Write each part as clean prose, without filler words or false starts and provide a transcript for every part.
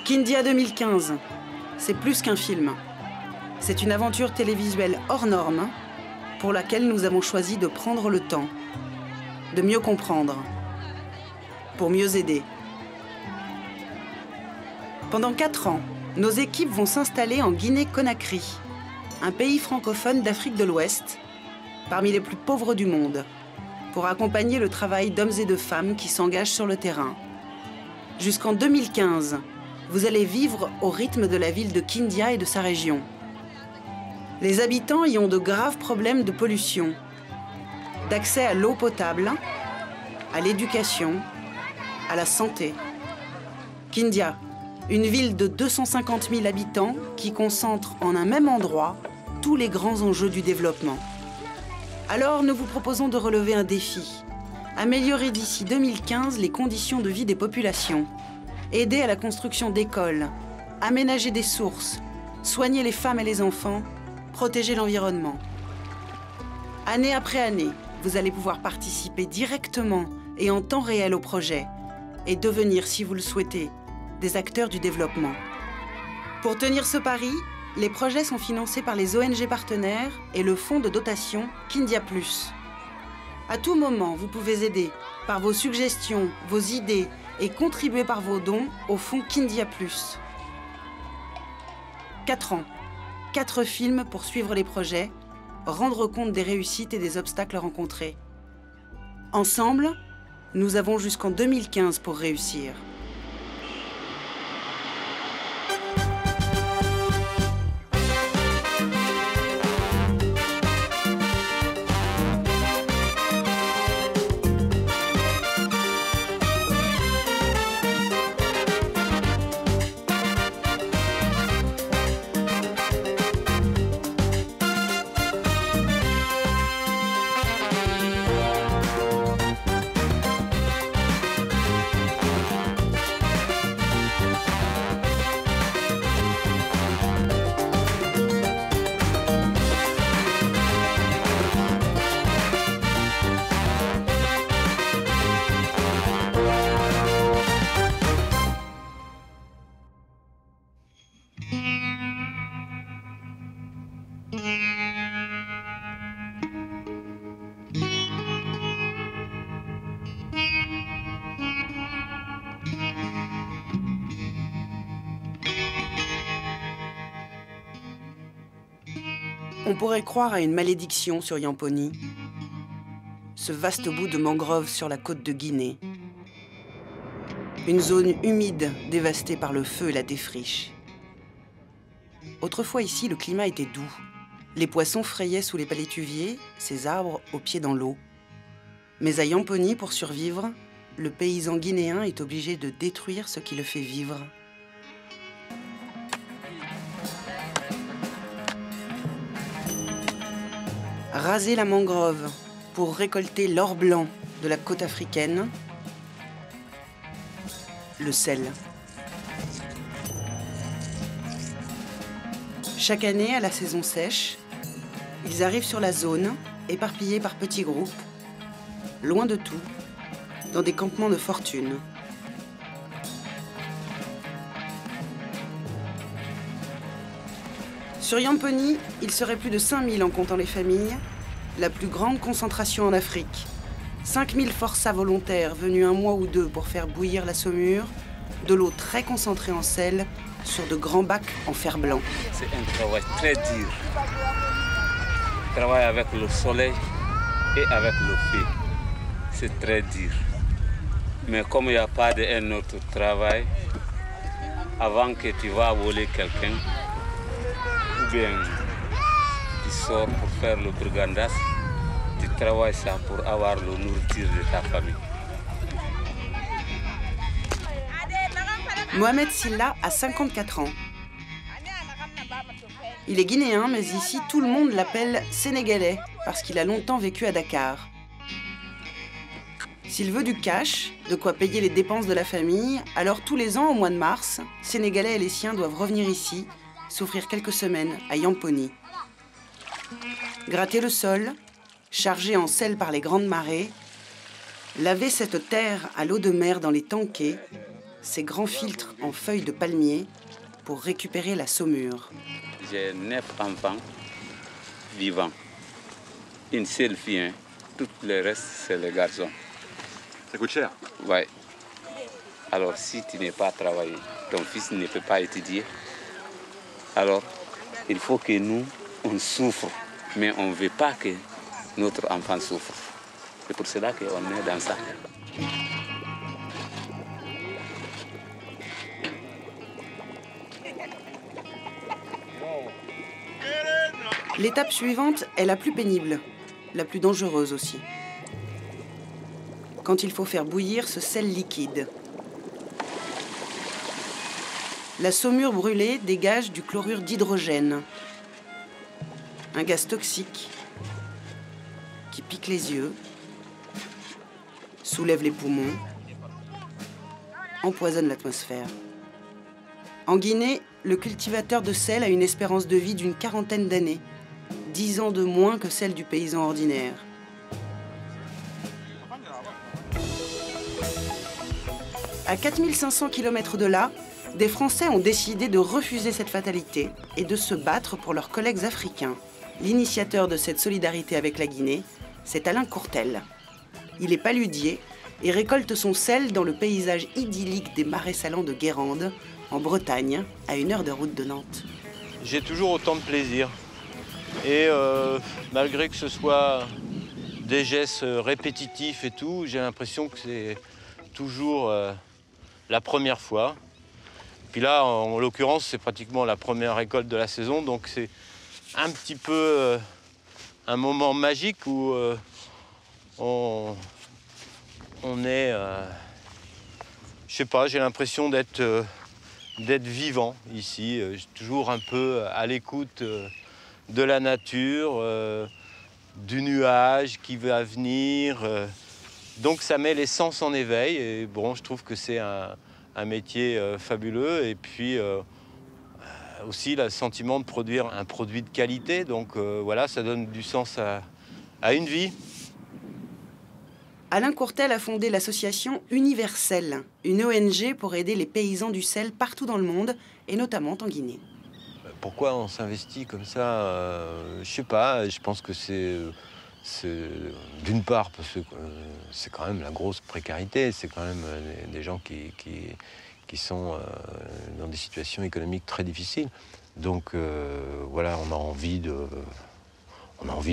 Kindia 2015, c'est plus qu'un film. C'est une aventure télévisuelle hors norme pour laquelle nous avons choisi de prendre le temps, de mieux comprendre, pour mieux aider. Pendant 4 ans, nos équipes vont s'installer en Guinée-Conakry, un pays francophone d'Afrique de l'Ouest, parmi les plus pauvres du monde, pour accompagner le travail d'hommes et de femmes qui s'engagent sur le terrain. Jusqu'en 2015, vous allez vivre au rythme de la ville de Kindia et de sa région. Les habitants y ont de graves problèmes de pollution, d'accès à l'eau potable, à l'éducation, à la santé. Kindia, une ville de 250 000 habitants qui concentre en un même endroit tous les grands enjeux du développement. Alors, nous vous proposons de relever un défi. Améliorer d'ici 2015 les conditions de vie des populations. Aider à la construction d'écoles, aménager des sources, soigner les femmes et les enfants, protéger l'environnement. Année après année, vous allez pouvoir participer directement et en temps réel au projet et devenir, si vous le souhaitez, des acteurs du développement. Pour tenir ce pari, les projets sont financés par les ONG partenaires et le fonds de dotation Kindia Plus. À tout moment, vous pouvez aider par vos suggestions, vos idées et contribuer par vos dons au fonds Kindia Plus. 4 ans, 4 films pour suivre les projets, rendre compte des réussites et des obstacles rencontrés. Ensemble, nous avons jusqu'en 2015 pour réussir. On pourrait croire à une malédiction sur Yamponi, ce vaste bout de mangrove sur la côte de Guinée. Une zone humide dévastée par le feu et la défriche. Autrefois ici, le climat était doux. Les poissons frayaient sous les palétuviers, ces arbres aux pieds dans l'eau. Mais à Yamponi, pour survivre, le paysan guinéen est obligé de détruire ce qui le fait vivre. Raser la mangrove pour récolter l'or blanc de la côte africaine, le sel. Chaque année, à la saison sèche, ils arrivent sur la zone, éparpillés par petits groupes, loin de tout, dans des campements de fortune. Sur Yamponi, il serait plus de 5000 en comptant les familles, la plus grande concentration en Afrique. 5000 forçats volontaires venus 1 mois ou 2 pour faire bouillir la saumure, de l'eau très concentrée en sel sur de grands bacs en fer blanc. C'est un travail très dur. On travaille avec le soleil et avec le feu. C'est très dur. Mais comme il n'y a pas d'un autre travail, avant que tu vas voler quelqu'un, ou bien tu sors pour faire le brigandage, tu travailles ça pour avoir le nourriture de ta famille. Mohamed Silla a 54 ans. Il est guinéen, mais ici tout le monde l'appelle sénégalais parce qu'il a longtemps vécu à Dakar. S'il veut du cash, de quoi payer les dépenses de la famille, alors tous les ans au mois de mars, Sénégalais et les siens doivent revenir ici, s'offrir quelques semaines à Yamponi. Gratter le sol, chargé en sel par les grandes marées, laver cette terre à l'eau de mer dans les tanquets, ces grands filtres en feuilles de palmier pour récupérer la saumure. J'ai 9 enfants vivants. Une seule fille, hein. Tout le reste, c'est les garçons. Ça coûte cher? Oui. Alors, si tu n'es pas travaillé, ton fils ne peut pas étudier. Alors, il faut que nous, on souffre. Mais on ne veut pas que notre enfant souffre. C'est pour cela qu'on est dans ça. L'étape suivante est la plus pénible, la plus dangereuse aussi. Quand il faut faire bouillir ce sel liquide. La saumure brûlée dégage du chlorure d'hydrogène, un gaz toxique qui pique les yeux, soulève les poumons, empoisonne l'atmosphère. En Guinée, le cultivateur de sel a une espérance de vie d'une 40aine d'années, 10 ans de moins que celle du paysan ordinaire. À 4500 km de là, des Français ont décidé de refuser cette fatalité et de se battre pour leurs collègues africains. L'initiateur de cette solidarité avec la Guinée, c'est Alain Courtel. Il est paludier et récolte son sel dans le paysage idyllique des marais salants de Guérande, en Bretagne, à 1 heure de route de Nantes. J'ai toujours autant de plaisir. Et malgré que ce soit des gestes répétitifs et tout, j'ai l'impression que c'est toujours la première fois. Puis là, en l'occurrence, c'est pratiquement la première récolte de la saison, donc c'est un petit peu un moment magique où on est, je sais pas, j'ai l'impression d'être vivant ici, toujours un peu à l'écoute de la nature, du nuage qui va venir. Donc ça met les sens en éveil et bon, je trouve que c'est un métier fabuleux et puis aussi le sentiment de produire un produit de qualité. Donc voilà, ça donne du sens à une vie. Alain Courtel a fondé l'association Universel, une ONG pour aider les paysans du sel partout dans le monde et notamment en Guinée. Pourquoi on s'investit comme ça je sais pas, je pense que c'est d'une part parce que c'est quand même la grosse précarité, c'est quand même des gens qui sont dans des situations économiques très difficiles. Donc voilà, on a envie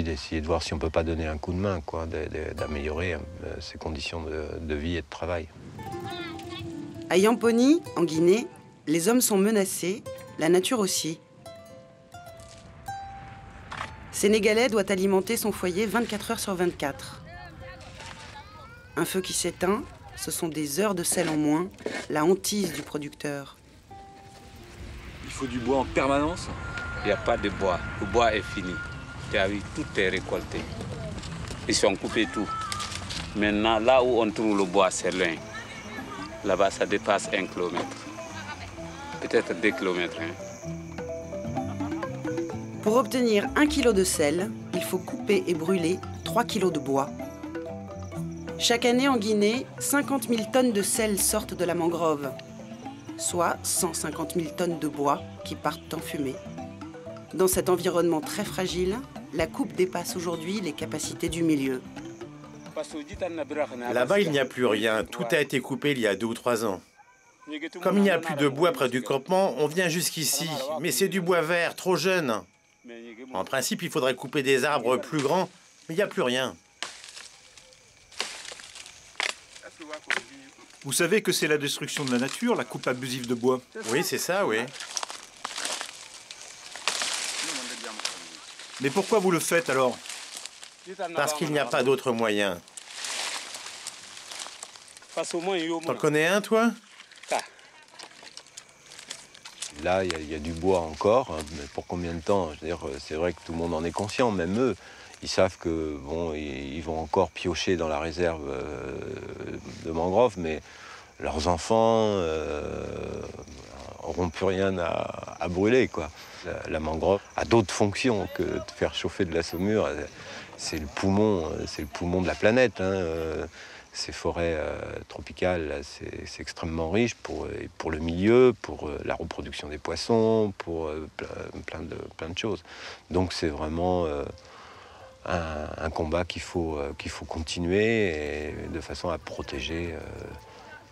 d'essayer de voir si on peut pas donner un coup de main, quoi, d'améliorer ces conditions de vie et de travail. À Yamponi, en Guinée, les hommes sont menacés, la nature aussi. Sénégalais doit alimenter son foyer 24 heures sur 24. Un feu qui s'éteint, ce sont des heures de sel en moins, la hantise du producteur. Il faut du bois en permanence? Il n'y a pas de bois. Le bois est fini. Tu as vu, tout est récolté. Ils ont coupé tout. Maintenant, là où on trouve le bois, c'est loin. Là-bas, ça dépasse 1 kilomètre. Peut-être 2 kilomètres. Pour obtenir 1 kilo de sel, il faut couper et brûler 3 kilos de bois. Chaque année en Guinée, 50 000 tonnes de sel sortent de la mangrove, soit 150 000 tonnes de bois qui partent en fumée. Dans cet environnement très fragile, la coupe dépasse aujourd'hui les capacités du milieu. Là-bas, il n'y a plus rien. Tout a été coupé il y a 2 ou 3 ans. Comme il n'y a plus de bois près du campement, on vient jusqu'ici. Mais c'est du bois vert, trop jeune. En principe, il faudrait couper des arbres plus grands, mais il n'y a plus rien. Vous savez que c'est la destruction de la nature, la coupe abusive de bois? Oui, c'est ça, oui. Mais pourquoi vous le faites alors? Parce qu'il n'y a pas d'autre moyen. T'en connais un, toi? Là, il y a du bois encore, hein, mais pour combien de temps? Je veux dire, c'est vrai que tout le monde en est conscient, même eux. Ils savent que bon, ils vont encore piocher dans la réserve de mangrove, mais leurs enfants n'auront plus rien à brûler, quoi. La mangrove a d'autres fonctions que de faire chauffer de la saumure. C'est le poumon de la planète, hein. ces forêts tropicales, c'est extrêmement riche pour le milieu, pour la reproduction des poissons, pour plein de choses. Donc c'est vraiment un combat qu'il faut continuer et de façon à protéger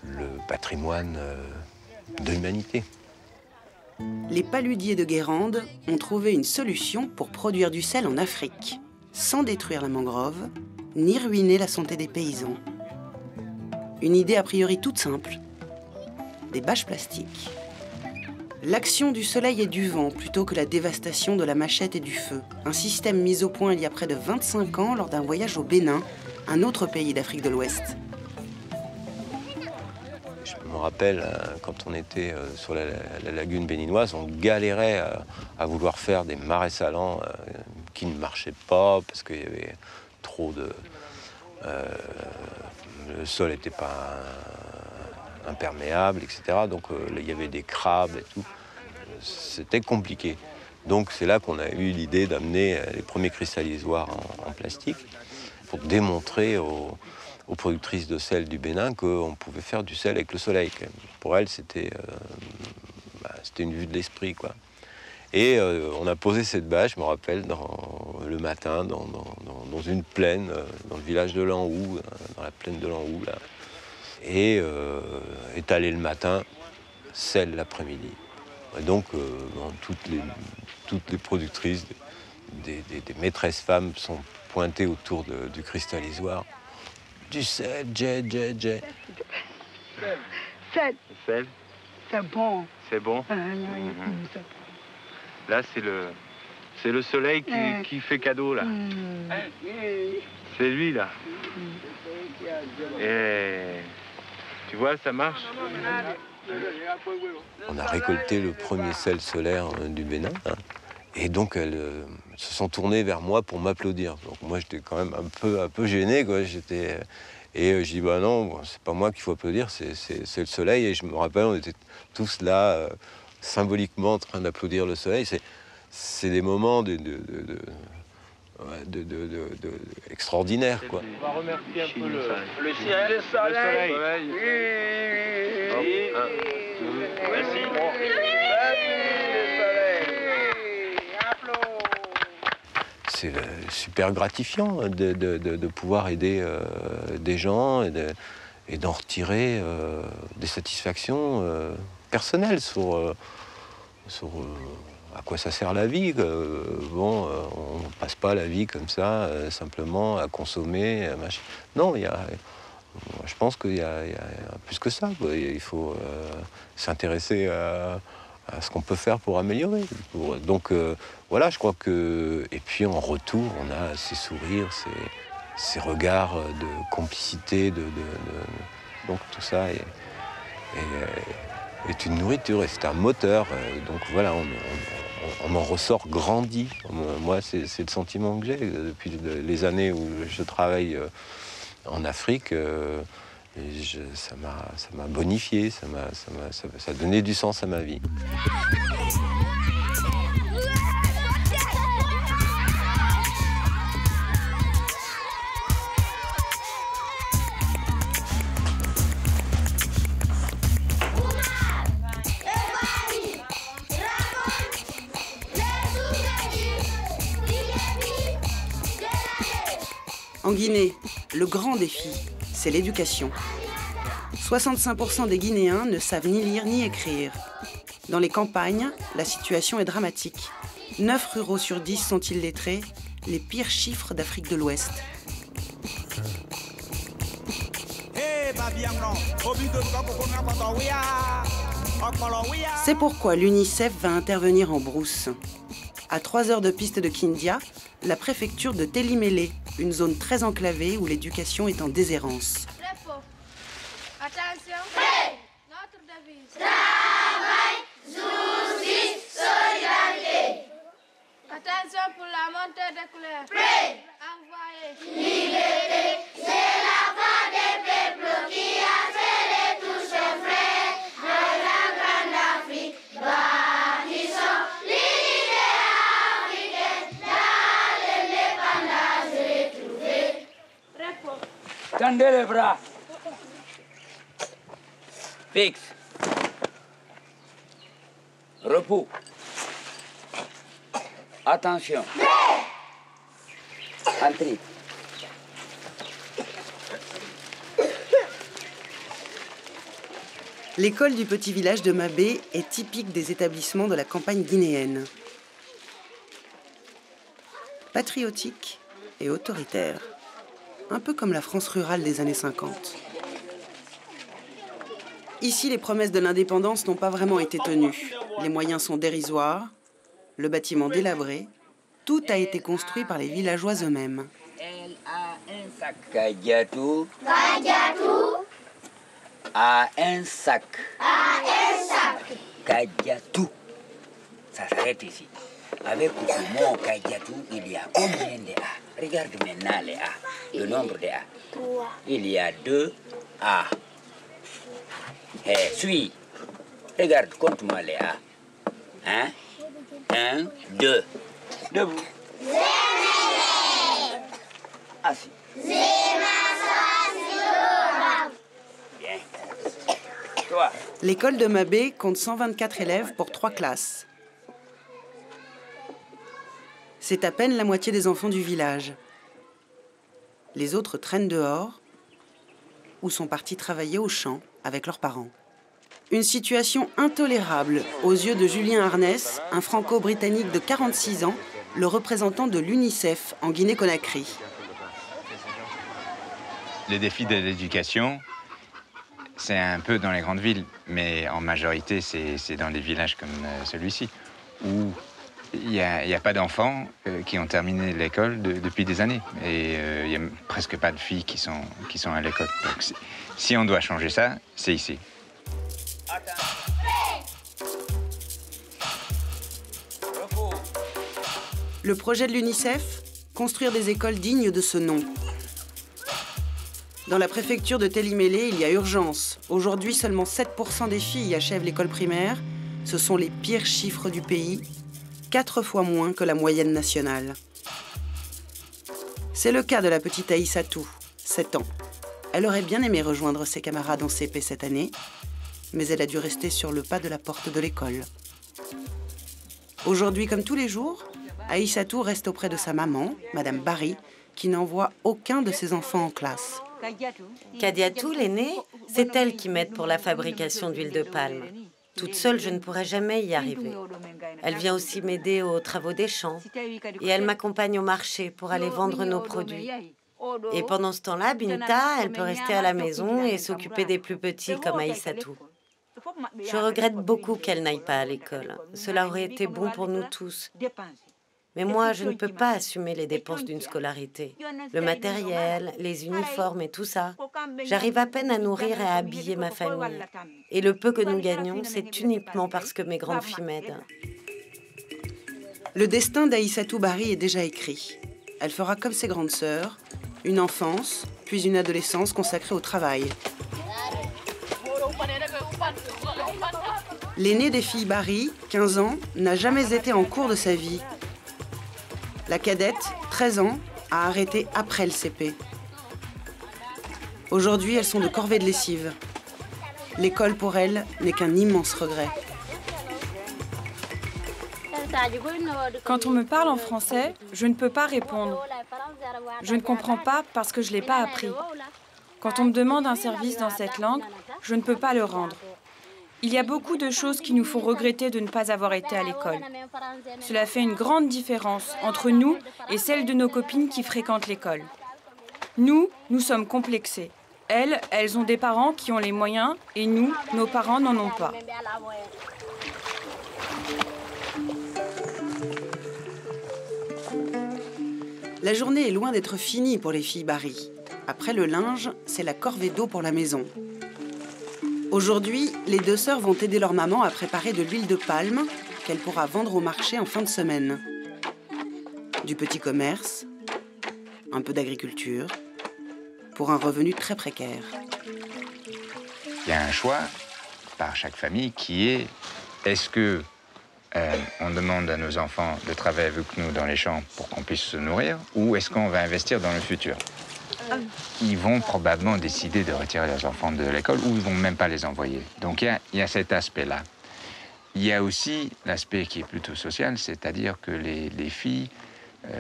le patrimoine de l'humanité. Les paludiers de Guérande ont trouvé une solution pour produire du sel en Afrique, sans détruire la mangrove, ni ruiner la santé des paysans. Une idée a priori toute simple, des bâches plastiques. L'action du soleil et du vent plutôt que la dévastation de la machette et du feu. Un système mis au point il y a près de 25 ans lors d'un voyage au Bénin, un autre pays d'Afrique de l'Ouest. Je me rappelle, quand on était sur la lagune béninoise, on galérait à vouloir faire des marais salants qui ne marchaient pas parce qu'il y avait trop de... le sol n'était pas imperméable, etc. Donc il y avait des crabes et tout. C'était compliqué. Donc c'est là qu'on a eu l'idée d'amener les premiers cristallisoires en plastique pour démontrer aux productrices de sel du Bénin qu'on pouvait faire du sel avec le soleil. Pour elles, c'était une vue de l'esprit, quoi. Et on a posé cette bâche, je me rappelle, le matin, dans une plaine, dans le village de Lanhou, dans la plaine de Lanhou, là. Et étalé le matin, sel l'après-midi. Et donc, toutes les productrices, des maîtresses femmes sont pointées autour du cristallisoire. Du sel, Sel. Sel. C'est bon. C'est bon. Là, c'est le soleil qui fait cadeau, là. C'est lui, là. Et tu vois, ça marche. On a récolté le premier sel solaire du Bénin, hein, et donc elles se sont tournées vers moi pour m'applaudir. Donc moi, j'étais quand même un peu gêné, quoi. Et je dis, bah non, bon, c'est pas moi qu'il faut applaudir, c'est le soleil. Et je me rappelle, on était tous là, symboliquement en train d'applaudir le soleil. C'est des moments extraordinaires, quoi. On va remercier un peu le ciel, le soleil. Oui. Merci. C'est super gratifiant de pouvoir aider des gens et d'en retirer des satisfactions personnelles sur à quoi ça sert la vie. Bon, on ne passe pas la vie comme ça, simplement à consommer. Non, je pense qu'il y a plus que ça, quoi. Il faut s'intéresser à ce qu'on peut faire pour améliorer. Donc voilà, je crois que... Et puis en retour, on a ces sourires, ces regards de complicité, donc tout ça est une nourriture et c'est un moteur. Donc voilà, on en ressort grandi. Moi, c'est le sentiment que j'ai depuis les années où je travaille en Afrique. Ça m'a bonifié, ça a donné du sens à ma vie. En Guinée, le grand défi, c'est l'éducation. 65% des Guinéens ne savent ni lire ni écrire. Dans les campagnes, la situation est dramatique. 9 ruraux sur 10 sont illettrés, les pires chiffres d'Afrique de l'Ouest. C'est pourquoi l'UNICEF va intervenir en brousse. À 3 heures de piste de Kindia, la préfecture de Télimélé, une zone très enclavée où l'éducation est en déshérence. Attention, notre devise. Travail, justice, solidarité. Attention pour la montée des couleurs. Prêt. Envoyé. Liberté, c'est la voix des peuples qui a scellé tous ses frères de la grande Afrique. Bâtissons l'idée africaine dans l'indépendance retrouvée. Tendez les bras. Fixe. Repos. Attention. Entrée. L'école du petit village de Mabé est typique des établissements de la campagne guinéenne. Patriotique et autoritaire, un peu comme la France rurale des années 50. Ici, les promesses de l'indépendance n'ont pas vraiment été tenues. Les moyens sont dérisoires, le bâtiment délabré, tout a été construit par les villageois eux-mêmes. Elle a un sac. Kadiatou. Kadiatou. A un sac. A un sac. Kadiatou. Ça s'arrête ici. Avec le mot Kadiatou, il y a combien de A? Regarde maintenant les A, le nombre de A. 3. Il y a 2 A. Eh, suis. Regarde, compte-moi les A. 1, 2. Debout. Assis. Bien. Toi. L'école de Mabé compte 124 élèves pour 3 classes. C'est à peine la moitié des enfants du village. Les autres traînent dehors ou sont partis travailler au champ avec leurs parents. Une situation intolérable aux yeux de Julien Arnès, un franco-britannique de 46 ans, le représentant de l'UNICEF en Guinée-Conakry. Les défis de l'éducation, c'est un peu dans les grandes villes, mais en majorité, c'est dans des villages comme celui-ci, où il n'y a pas d'enfants qui ont terminé l'école depuis des années. Et il n'y a presque pas de filles qui sont à l'école. Donc si on doit changer ça, c'est ici. Le projet de l'UNICEF, construire des écoles dignes de ce nom. Dans la préfecture de Télimélé, il y a urgence. Aujourd'hui, seulement 7% des filles achèvent l'école primaire. Ce sont les pires chiffres du pays, 4 fois moins que la moyenne nationale. C'est le cas de la petite Aïssatou, 7 ans. Elle aurait bien aimé rejoindre ses camarades en CP cette année, mais elle a dû rester sur le pas de la porte de l'école. Aujourd'hui, comme tous les jours, Aïssatou reste auprès de sa maman, Madame Barry, qui n'envoie aucun de ses enfants en classe. Kadiatou, l'aînée, c'est elle qui m'aide pour la fabrication d'huile de palme. Toute seule, je ne pourrais jamais y arriver. Elle vient aussi m'aider aux travaux des champs et elle m'accompagne au marché pour aller vendre nos produits. Et pendant ce temps-là, Binta, elle peut rester à la maison et s'occuper des plus petits comme Aïssatou. Je regrette beaucoup qu'elle n'aille pas à l'école. Cela aurait été bon pour nous tous. Mais moi, je ne peux pas assumer les dépenses d'une scolarité. Le matériel, les uniformes et tout ça. J'arrive à peine à nourrir et à habiller ma famille. Et le peu que nous gagnons, c'est uniquement parce que mes grandes filles m'aident. Le destin d'Aïssatou Barry est déjà écrit. Elle fera comme ses grandes sœurs, une enfance, puis une adolescence consacrée au travail. L'aînée des filles Barry, 15 ans, n'a jamais été en cours de sa vie. La cadette, 13 ans, a arrêté après le CP. Aujourd'hui, elles sont de corvée de lessive. L'école, pour elles, n'est qu'un immense regret. Quand on me parle en français, je ne peux pas répondre. Je ne comprends pas parce que je ne l'ai pas appris. Quand on me demande un service dans cette langue, je ne peux pas le rendre. Il y a beaucoup de choses qui nous font regretter de ne pas avoir été à l'école. Cela fait une grande différence entre nous et celles de nos copines qui fréquentent l'école. Nous sommes complexés. Elles ont des parents qui ont les moyens et nous, nos parents n'en ont pas. La journée est loin d'être finie pour les filles Barry. Après le linge, c'est la corvée d'eau pour la maison. Aujourd'hui, les deux sœurs vont aider leur maman à préparer de l'huile de palme qu'elle pourra vendre au marché en fin de semaine. Du petit commerce, un peu d'agriculture, pour un revenu très précaire. Il y a un choix par chaque famille qui est, est-ce que on demande à nos enfants de travailler avec nous dans les champs pour qu'on puisse se nourrir, ou est-ce qu'on va investir dans le futur? ils vont probablement décider de retirer leurs enfants de l'école ou ils ne vont même pas les envoyer. Donc il y a cet aspect-là. Il y a aussi l'aspect qui est plutôt social, c'est-à-dire que les filles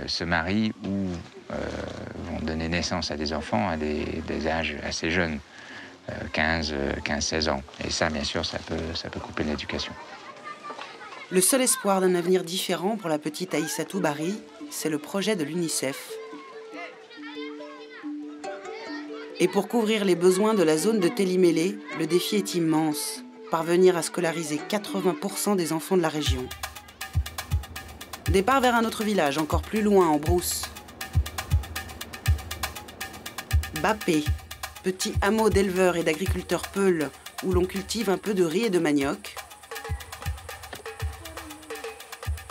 se marient ou vont donner naissance à des enfants à des âges assez jeunes, 15-16 ans. Et ça, bien sûr, ça peut couper l'éducation. Le seul espoir d'un avenir différent pour la petite Aïssatou Bari, c'est le projet de l'UNICEF. Et pour couvrir les besoins de la zone de Télimélé, le défi est immense. Parvenir à scolariser 80% des enfants de la région. Départ vers un autre village, encore plus loin, en brousse. Bapé, petit hameau d'éleveurs et d'agriculteurs peuls, où l'on cultive un peu de riz et de manioc.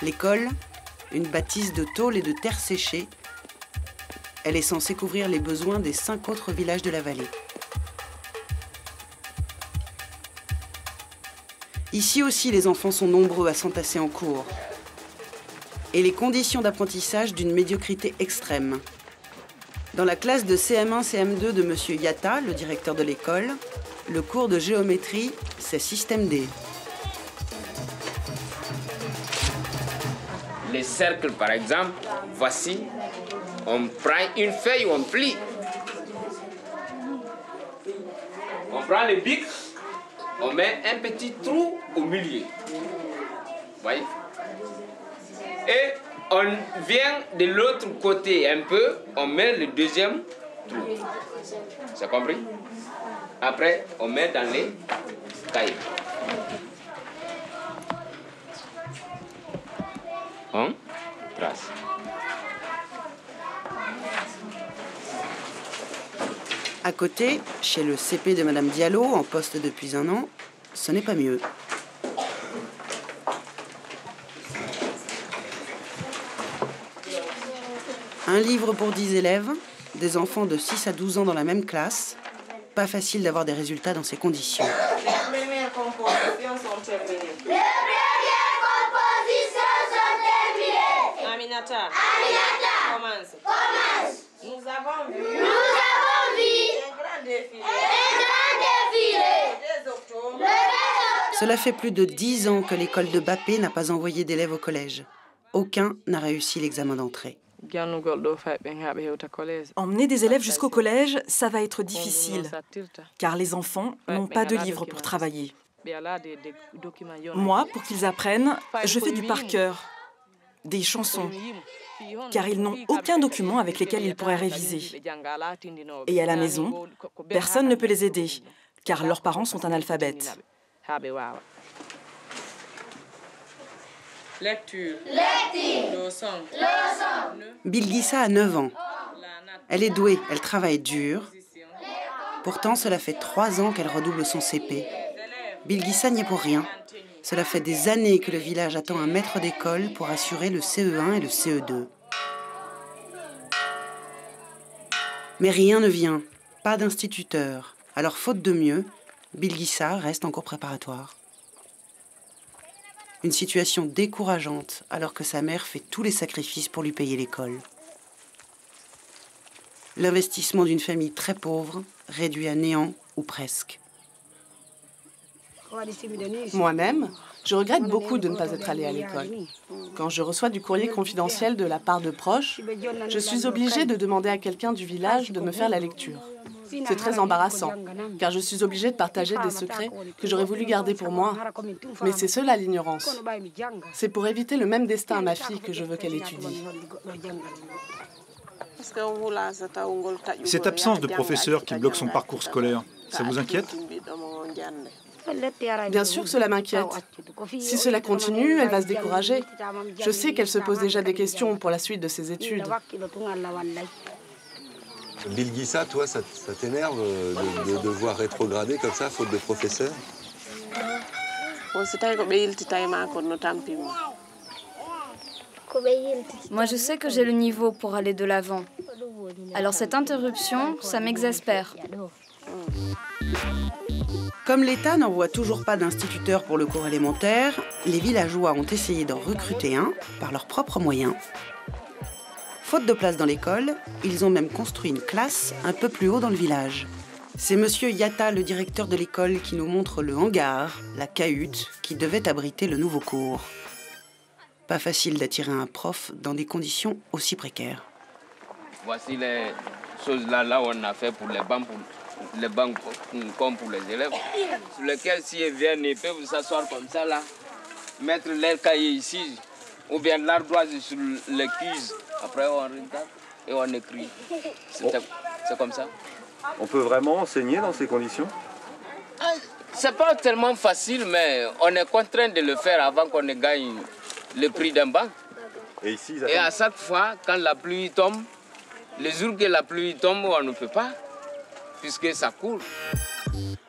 L'école, une bâtisse de tôle et de terre séchée. Elle est censée couvrir les besoins des 5 autres villages de la vallée. Ici aussi, les enfants sont nombreux à s'entasser en cours. Et les conditions d'apprentissage d'une médiocrité extrême. Dans la classe de CM1, CM2 de M. Yatta, le directeur de l'école, le cours de géométrie, c'est système D. Les cercles, par exemple, voici, on prend une feuille, on plie. On prend le bic, on met un petit trou au milieu. Voyez? Et on vient de l'autre côté un peu, on met le deuxième trou. C'est compris? Après, on met dans les cahiers. On trace. À côté, chez le CP de Madame Diallo, en poste depuis 1 an, ce n'est pas mieux. Un livre pour 10 élèves, des enfants de 6 à 12 ans dans la même classe. Pas facile d'avoir des résultats dans ces conditions. Les premières compositions sont terminées. Aminata, commence. Nous avons vu un grand défilé. Le 2 octobre. Cela fait plus de 10 ans que l'école de Bapé n'a pas envoyé d'élèves au collège. Aucun n'a réussi l'examen d'entrée. Emmener des élèves jusqu'au collège, ça va être difficile, car les enfants n'ont pas de livres pour travailler. Moi, pour qu'ils apprennent, je fais du par cœur, des chansons, car ils n'ont aucun document avec lesquels ils pourraient réviser. Et à la maison, personne ne peut les aider, car leurs parents sont analphabètes. Lecture. Leçon. Bilguissa a 9 ans. Elle est douée, elle travaille dur. Pourtant, cela fait 3 ans qu'elle redouble son CP. Bilguissa n'y est pour rien. Cela fait des années que le village attend un maître d'école pour assurer le CE1 et le CE2. Mais rien ne vient, pas d'instituteur. Alors, faute de mieux, Bilguissa reste en cours préparatoire. Une situation décourageante alors que sa mère fait tous les sacrifices pour lui payer l'école. L'investissement d'une famille très pauvre, réduit à néant ou presque. Moi-même, je regrette beaucoup de ne pas être allée à l'école. Quand je reçois du courrier confidentiel de la part de proches, je suis obligée de demander à quelqu'un du village de me faire la lecture. C'est très embarrassant, car je suis obligée de partager des secrets que j'aurais voulu garder pour moi. Mais c'est cela l'ignorance. C'est pour éviter le même destin à ma fille que je veux qu'elle étudie. Cette absence de professeur qui bloque son parcours scolaire, ça vous inquiète? Bien sûr que cela m'inquiète. Si cela continue, elle va se décourager. Je sais qu'elle se pose déjà des questions pour la suite de ses études. Bilguissa, toi, ça t'énerve de devoir rétrograder comme ça, faute de professeur? Moi, je sais que j'ai le niveau pour aller de l'avant. Alors cette interruption, ça m'exaspère. Comme l'État n'envoie toujours pas d'instituteurs pour le cours élémentaire, les villageois ont essayé d'en recruter un par leurs propres moyens. Faute de place dans l'école, ils ont même construit une classe un peu plus haut dans le village. C'est monsieur Yatta, le directeur de l'école, qui nous montre le hangar, la cahute, qui devait abriter le nouveau cours. Pas facile d'attirer un prof dans des conditions aussi précaires. Voici les choses là où on a fait pour les bancs comme pour les élèves, sur lesquels s'ils viennent, ils peuvent s'asseoir comme ça là, mettre leur cahier ici, ou bien l'ardoise sur les cuisses. Après on regarde et on écrit. C'est comme ça. On peut vraiment enseigner dans ces conditions? C'est pas tellement facile, mais on est contraint de le faire avant qu'on ne gagne le prix d'un banc. Et à chaque fois, quand la pluie tombe, les jours que la pluie tombe, on ne peut pas, puisque ça coule.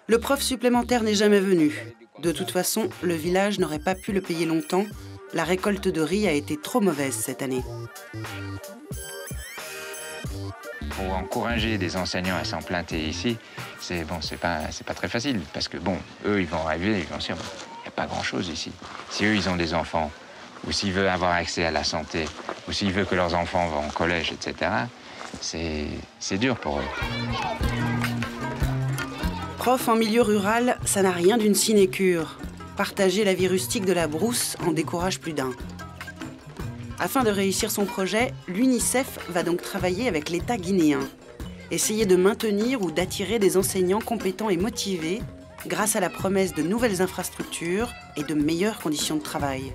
Le prof supplémentaire n'est jamais venu. De toute façon, le village n'aurait pas pu le payer longtemps. La récolte de riz a été trop mauvaise cette année. Pour encourager des enseignants à s'implanter ici, c'est pas très facile. Parce que bon, eux, ils vont arriver, ils vont se dire, il n'y a pas grand-chose ici. Si eux, ils ont des enfants, ou s'ils veulent avoir accès à la santé, ou s'ils veulent que leurs enfants vont au collège, etc., c'est dur pour eux. Prof en milieu rural, ça n'a rien d'une sinécure. Partager la vie rustique de la brousse en décourage plus d'un. Afin de réussir son projet, l'UNICEF va donc travailler avec l'État guinéen. Essayer de maintenir ou d'attirer des enseignants compétents et motivés grâce à la promesse de nouvelles infrastructures et de meilleures conditions de travail.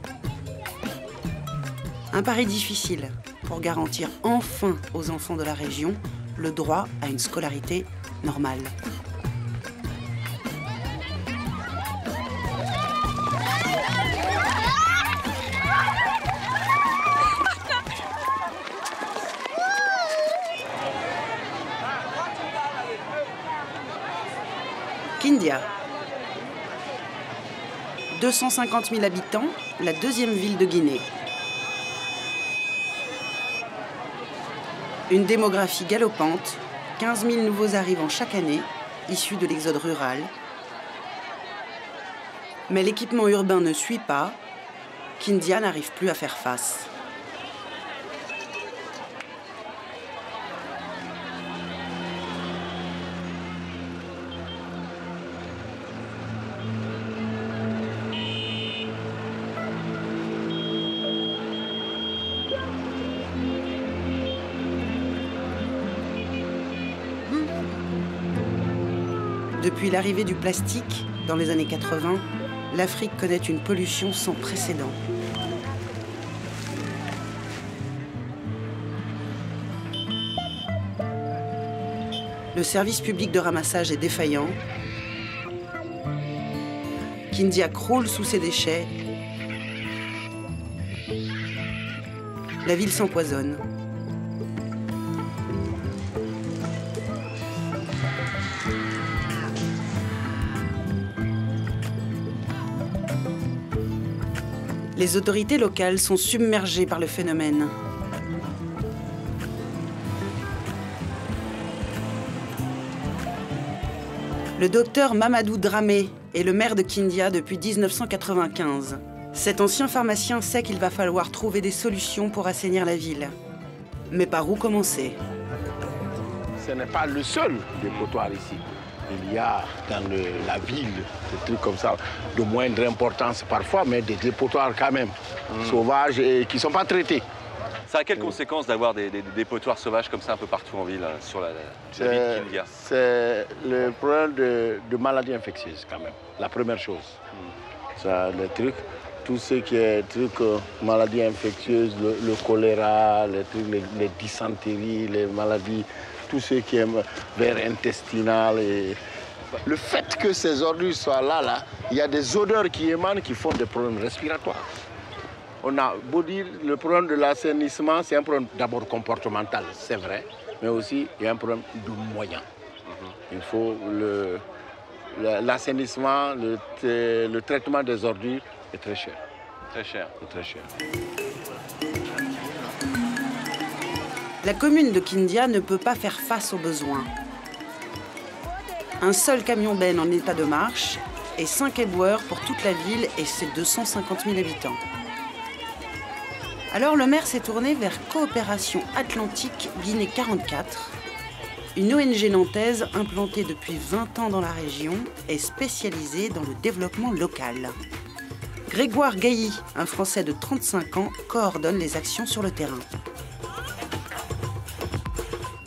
Un pari difficile pour garantir enfin aux enfants de la région le droit à une scolarité normale. Kindia. 250 000 habitants, la deuxième ville de Guinée. Une démographie galopante, 15 000 nouveaux arrivants chaque année, issus de l'exode rural. Mais l'équipement urbain ne suit pas, Kindia n'arrive plus à faire face. Depuis l'arrivée du plastique, dans les années 80, l'Afrique connaît une pollution sans précédent. Le service public de ramassage est défaillant. Kindia croule sous ses déchets. La ville s'empoisonne. Les autorités locales sont submergées par le phénomène. Le docteur Mamadou Dramé est le maire de Kindia depuis 1995. Cet ancien pharmacien sait qu'il va falloir trouver des solutions pour assainir la ville. Mais par où commencer? Ce n'est pas le seul dépotoir ici. Il y a dans la ville des trucs comme ça, de moindre importance parfois, mais des dépotoirs quand même, sauvages et qui ne sont pas traités. Ça a quelles conséquences d'avoir des dépotoirs sauvages comme ça un peu partout en ville, sur la ville de Kindia? C'est le problème de maladies infectieuses quand même, la première chose. Ça, les trucs, tout ce qui est maladies infectieuses, le choléra, les dysenteries, les maladies, tout ce qui est vers intestinal. Et le fait que ces ordures soient là, il y a des odeurs qui émanent qui font des problèmes respiratoires. On a beau dire le problème de l'assainissement, c'est un problème d'abord comportemental, c'est vrai, mais aussi il y a un problème de moyens. Il faut l'assainissement, le traitement des ordures est très cher. Très cher. Très cher. La commune de Kindia ne peut pas faire face aux besoins. Un seul camion benne en état de marche et 5 éboueurs pour toute la ville et ses 250 000 habitants. Alors le maire s'est tourné vers Coopération Atlantique Guinée 44, une ONG nantaise implantée depuis 20 ans dans la région et spécialisée dans le développement local. Grégoire Gailly, un Français de 35 ans, coordonne les actions sur le terrain.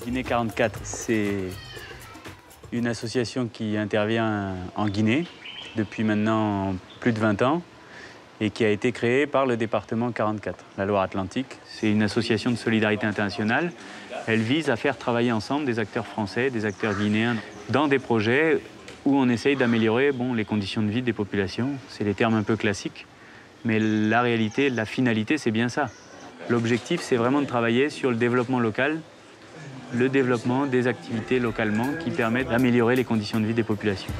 Guinée 44, c'est une association qui intervient en Guinée depuis maintenant plus de 20 ans et qui a été créée par le département 44, la Loire-Atlantique. C'est une association de solidarité internationale. Elle vise à faire travailler ensemble des acteurs français, des acteurs guinéens, dans des projets où on essaye d'améliorer les conditions de vie des populations. C'est les termes un peu classiques, mais la réalité, la finalité, c'est bien ça. L'objectif, c'est vraiment de travailler sur le développement local, le développement des activités localement qui permettent d'améliorer les conditions de vie des populations.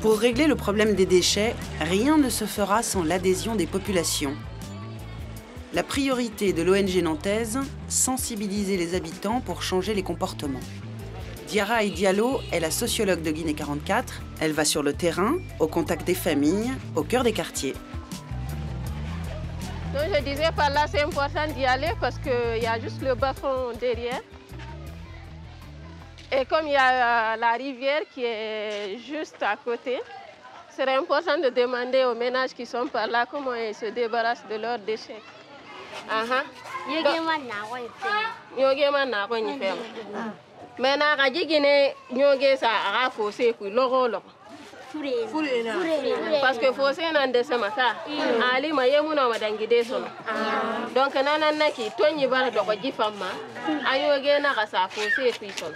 Pour régler le problème des déchets, rien ne se fera sans l'adhésion des populations. La priorité de l'ONG nantaise, sensibiliser les habitants pour changer les comportements. Diarra Diallo est la sociologue de Guinée 44. Elle va sur le terrain, au contact des familles, au cœur des quartiers. Donc je disais par là, c'est important d'y aller parce qu'il y a juste le bas-fond derrière. Et comme il y a la rivière qui est juste à côté, il serait important de demander aux ménages qui sont par là comment ils se débarrassent de leurs déchets. Parce que fossé nan de samata ali ma yemuna madangide sono donc nanana ki tonni bara do ko jifamma ayoge na ka sa fossé puis sono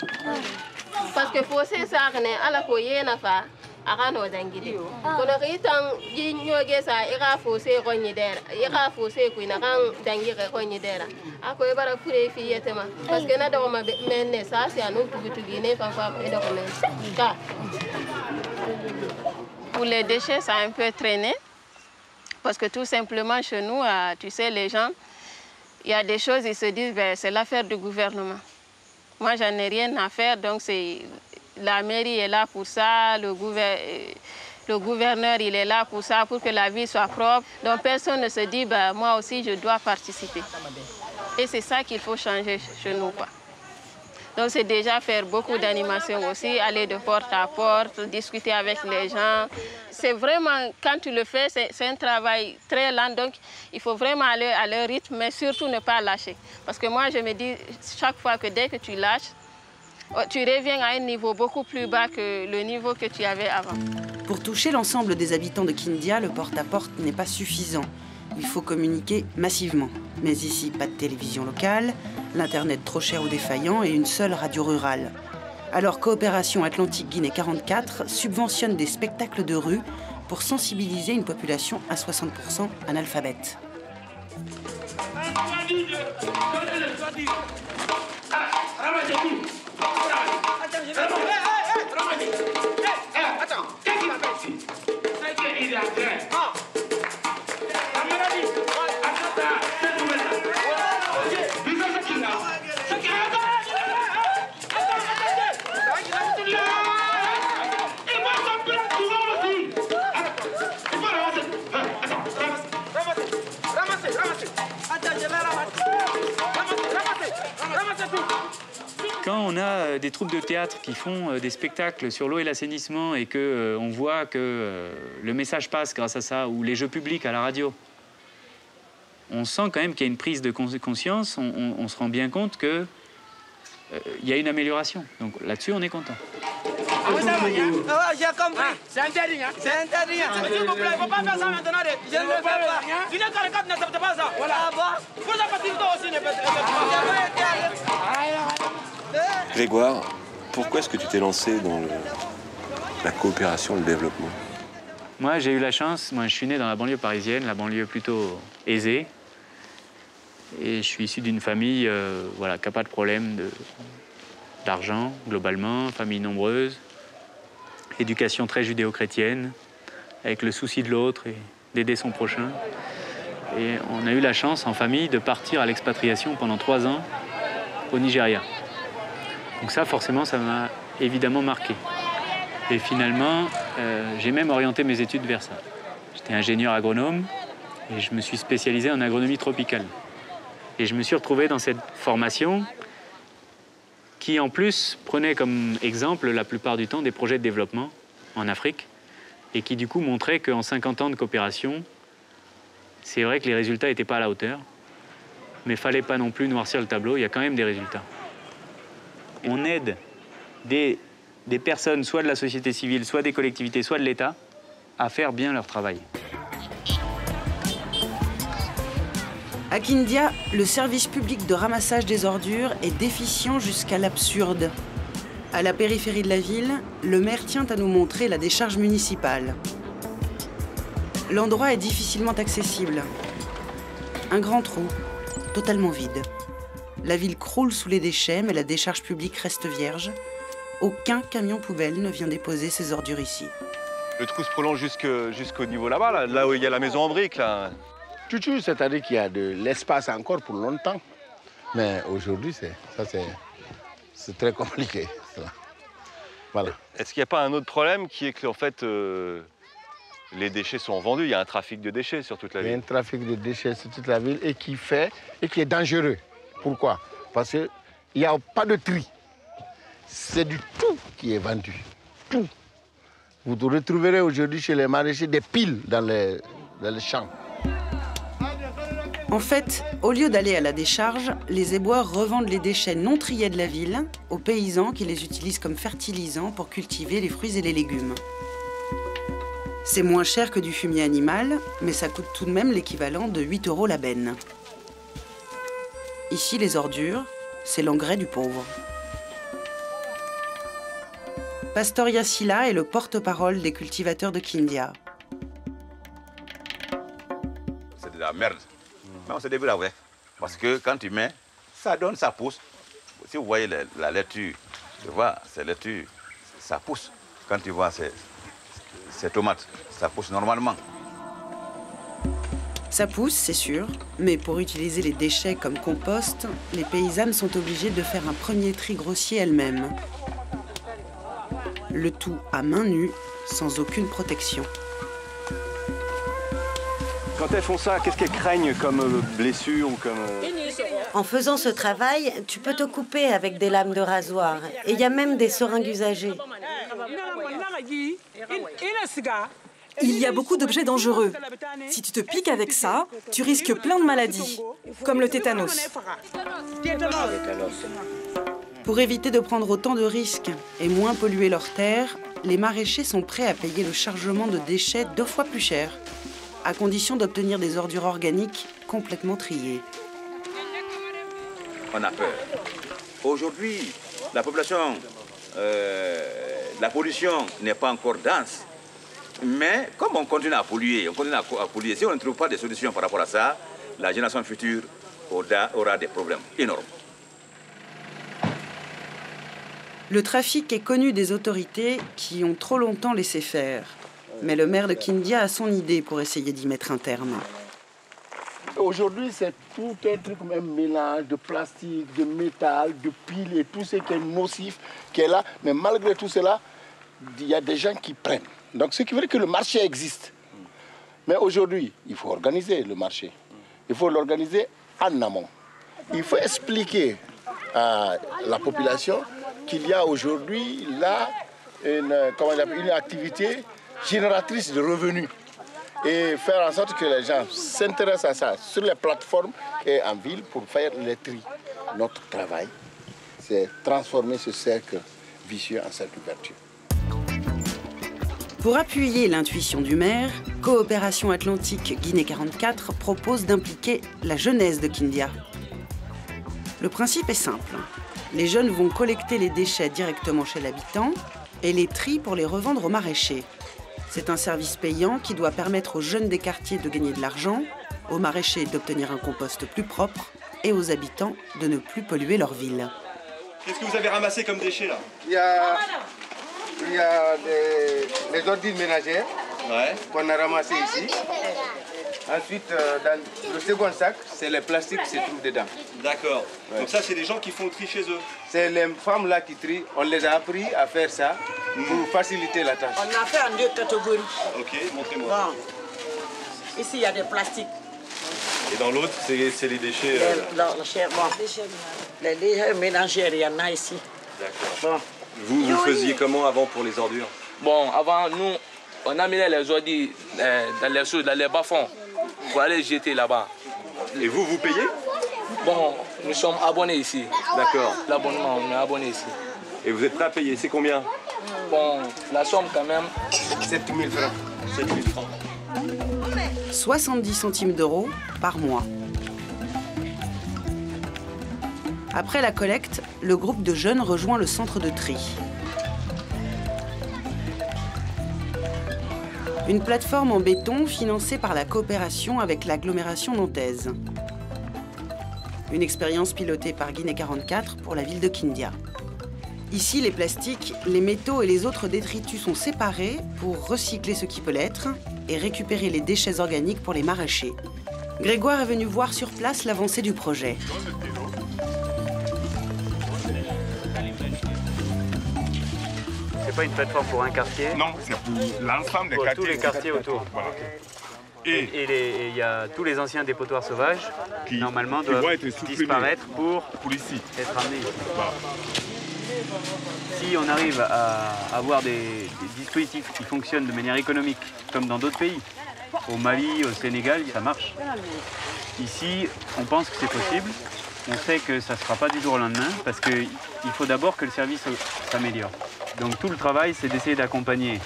parce que fossé sa ne ala ko yena fa aga no dangide kono kitan ji nyoge sa ira fossé ko ni dera ira fossé ku na kan dangire ko ni dera ako bara kure fi yetema parce que na do ma menne sa c'est anu tugi ne fa e do ko men ka. Pour les déchets, ça a un peu traîné, parce que tout simplement chez nous, tu sais, les gens, il y a des choses, ils se disent, ben, c'est l'affaire du gouvernement. Moi, j'en ai rien à faire, donc la mairie est là pour ça, le gouverneur, il est là pour ça, pour que la ville soit propre. Donc personne ne se dit, ben, moi aussi, je dois participer. Et c'est ça qu'il faut changer chez nous, quoi. Donc c'est déjà faire beaucoup d'animations aussi, aller de porte à porte, discuter avec les gens. C'est vraiment, quand tu le fais, c'est un travail très lent, donc il faut vraiment aller à leur rythme, mais surtout ne pas lâcher. Parce que moi, je me dis chaque fois que dès que tu lâches, tu reviens à un niveau beaucoup plus bas que le niveau que tu avais avant. Pour toucher l'ensemble des habitants de Kindia, le porte-à-porte n'est pas suffisant. Il faut communiquer massivement. Mais ici, pas de télévision locale, l'Internet trop cher ou défaillant et une seule radio rurale. Alors Coopération Atlantique Guinée 44 subventionne des spectacles de rue pour sensibiliser une population à 60% analphabète. Quand on a des troupes de théâtre qui font des spectacles sur l'eau et l'assainissement et qu'on voit que le message passe grâce à ça, ou les jeux publics à la radio, on sent quand même qu'il y a une prise de conscience, on se rend bien compte qu'il y a une amélioration. Donc là-dessus, on est content. J'ai compris. C'est interdit. C'est interdit. S'il vous plaît, il ne faut pas faire ça maintenant. Je ne le fais pas. Guinée 44 n'accepte pas ça. Voilà. Vous la facilité aussi ne peut pas. Grégoire, pourquoi est-ce que tu t'es lancé dans la coopération et le développement? Moi, j'ai eu la chance, je suis né dans la banlieue parisienne, la banlieue plutôt aisée. Et je suis issu d'une famille voilà, qui n'a pas de problème d'argent, globalement, famille nombreuse, éducation très judéo-chrétienne, avec le souci de l'autre et d'aider son prochain. Et on a eu la chance, en famille, de partir à l'expatriation pendant 3 ans au Nigeria. Donc ça, forcément, ça m'a évidemment marqué. Et finalement, j'ai même orienté mes études vers ça. J'étais ingénieur agronome Et je me suis spécialisé en agronomie tropicale. Et je me suis retrouvé dans cette formation qui, en plus, prenait comme exemple, la plupart du temps, des projets de développement en Afrique et qui, du coup, montrait qu'en 50 ans de coopération, c'est vrai que les résultats n'étaient pas à la hauteur, mais il ne fallait pas non plus noircir le tableau, il y a quand même des résultats. On aide des personnes, soit de la société civile, soit des collectivités, soit de l'État, à faire bien leur travail. À Kindia, le service public de ramassage des ordures est déficient jusqu'à l'absurde. À la périphérie de la ville, le maire tient à nous montrer la décharge municipale. L'endroit est difficilement accessible. Un grand trou, totalement vide. La ville croule sous les déchets, mais la décharge publique reste vierge. Aucun camion poubelle ne vient déposer ses ordures ici. Le trou se prolonge jusqu'au niveau là-bas, là où il y a la maison en briques, là. Toujours, c'est-à-dire qu'il y a de l'espace encore pour longtemps. Mais aujourd'hui, c'est très compliqué. Voilà. Est-ce qu'il n'y a pas un autre problème qui est que, en fait, les déchets sont vendus? Il y a un trafic de déchets sur toute la ville. Il y a un trafic de déchets sur toute la ville et qui est dangereux. Pourquoi? Parce qu'il n'y a pas de tri. C'est du tout qui est vendu. Tout. Vous retrouverez aujourd'hui chez les maraîchers des piles dans les champs. En fait, au lieu d'aller à la décharge, les éboueurs revendent les déchets non triés de la ville aux paysans qui les utilisent comme fertilisants pour cultiver les fruits et les légumes. C'est moins cher que du fumier animal, mais ça coûte tout de même l'équivalent de 8 € la benne. Ici, les ordures, c'est l'engrais du pauvre. Pastor Yassila est le porte-parole des cultivateurs de Kindia. C'est de la merde. Mais on se débrouille avec. Parce que quand tu mets, ça donne, ça pousse. Si vous voyez la laitue, tu vois, ces laitues, ça pousse. Quand tu vois ces tomates, ça pousse normalement. Ça pousse, c'est sûr, mais pour utiliser les déchets comme compost, les paysannes sont obligées de faire un premier tri grossier elles-mêmes. Le tout à main nue, sans aucune protection. Quand elles font ça, qu'est-ce qu'elles craignent comme blessure ou comme... En faisant ce travail, tu peux te couper avec des lames de rasoir. Et il y a même des seringues usagées. Il y a beaucoup d'objets dangereux. Si tu te piques avec ça, tu risques plein de maladies, comme le tétanos. Pour éviter de prendre autant de risques et moins polluer leurs terres, les maraîchers sont prêts à payer le chargement de déchets 2 fois plus cher, à condition d'obtenir des ordures organiques complètement triées. On a peur. Aujourd'hui, la population, la pollution n'est pas encore dense. Mais comme on continue à polluer, si on ne trouve pas de solutions par rapport à ça, la génération future aura des problèmes énormes. Le trafic est connu des autorités qui ont trop longtemps laissé faire. Mais le maire de Kindia a son idée pour essayer d'y mettre un terme. Aujourd'hui, c'est tout un truc, un mélange de plastique, de métal, de piles et tout ce qui est nocif qui est là. Mais malgré tout cela, il y a des gens qui prennent. Donc, ce qui veut dire que le marché existe. Mais aujourd'hui, il faut organiser le marché. Il faut l'organiser en amont. Il faut expliquer à la population qu'il y a aujourd'hui là une activité génératrice de revenus et faire en sorte que les gens s'intéressent à ça sur les plateformes et en ville pour faire les tri. Notre travail, c'est transformer ce cercle vicieux en cercle vertueux. Pour appuyer l'intuition du maire, Coopération Atlantique Guinée 44 propose d'impliquer la jeunesse de Kindia. Le principe est simple. Les jeunes vont collecter les déchets directement chez l'habitant et les trient pour les revendre aux maraîchers. C'est un service payant qui doit permettre aux jeunes des quartiers de gagner de l'argent, aux maraîchers d'obtenir un compost plus propre et aux habitants de ne plus polluer leur ville. Qu'est-ce que vous avez ramassé comme déchets là? Il y a les ordures ménagères qu'on a ramassées ici. Ensuite, dans le second sac, c'est les plastiques qui se trouvent dedans. D'accord. Ouais. Donc ça, c'est des gens qui font le tri chez eux? C'est les femmes là qui trient. On les a appris à faire ça pour faciliter la tâche. On a fait en 2 catégories. Ok, montrez-moi. Ici, il y a des plastiques. Et dans l'autre, c'est les déchets. Les déchets mélangés, il y en a ici. D'accord. Vous faisiez comment avant pour les ordures? Bon, avant, nous, on amenait les ordures dans les bas-fonds pour aller jeter là-bas. Et vous payez? Bon, nous sommes abonnés ici. D'accord. L'abonnement, on est abonnés ici. Et vous êtes prêt à payer? C'est combien? Bon, la somme quand même... 7 000 francs. 7 000 francs. 70 centimes d'euros par mois. Après la collecte, le groupe de jeunes rejoint le centre de tri. Une plateforme en béton financée par la coopération avec l'agglomération nantaise. Une expérience pilotée par Guinée 44 pour la ville de Kindia. Ici, les plastiques, les métaux et les autres détritus sont séparés pour recycler ce qui peut l'être et récupérer les déchets organiques pour les maraîchers. Grégoire est venu voir sur place l'avancée du projet. C'est pas une plateforme pour un quartier? Non, c'est pour l'ensemble des quartiers. Pour tous les quartiers autour. Voilà. Et il y a tous les anciens dépotoirs sauvages qui normalement doivent disparaître pour ici. Être amenés ici. Voilà. Si on arrive à avoir des dispositifs qui fonctionnent de manière économique, comme dans d'autres pays, au Mali, au Sénégal, ça marche. Ici, on pense que c'est possible. On sait que ça ne se fera pas du jour au lendemain parce qu'il faut d'abord que le service s'améliore. Donc tout le travail, c'est d'essayer d'accompagner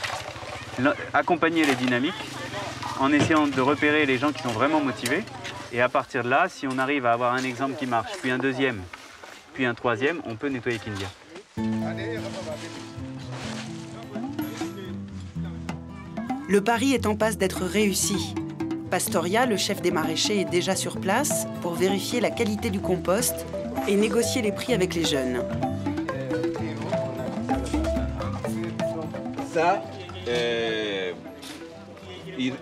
les dynamiques en essayant de repérer les gens qui sont vraiment motivés. Et à partir de là, si on arrive à avoir un exemple qui marche, puis un deuxième, puis un troisième, on peut nettoyer Kindia. Le pari est en passe d'être réussi. Pastoria, le chef des maraîchers, est déjà sur place pour vérifier la qualité du compost et négocier les prix avec les jeunes. Ça, il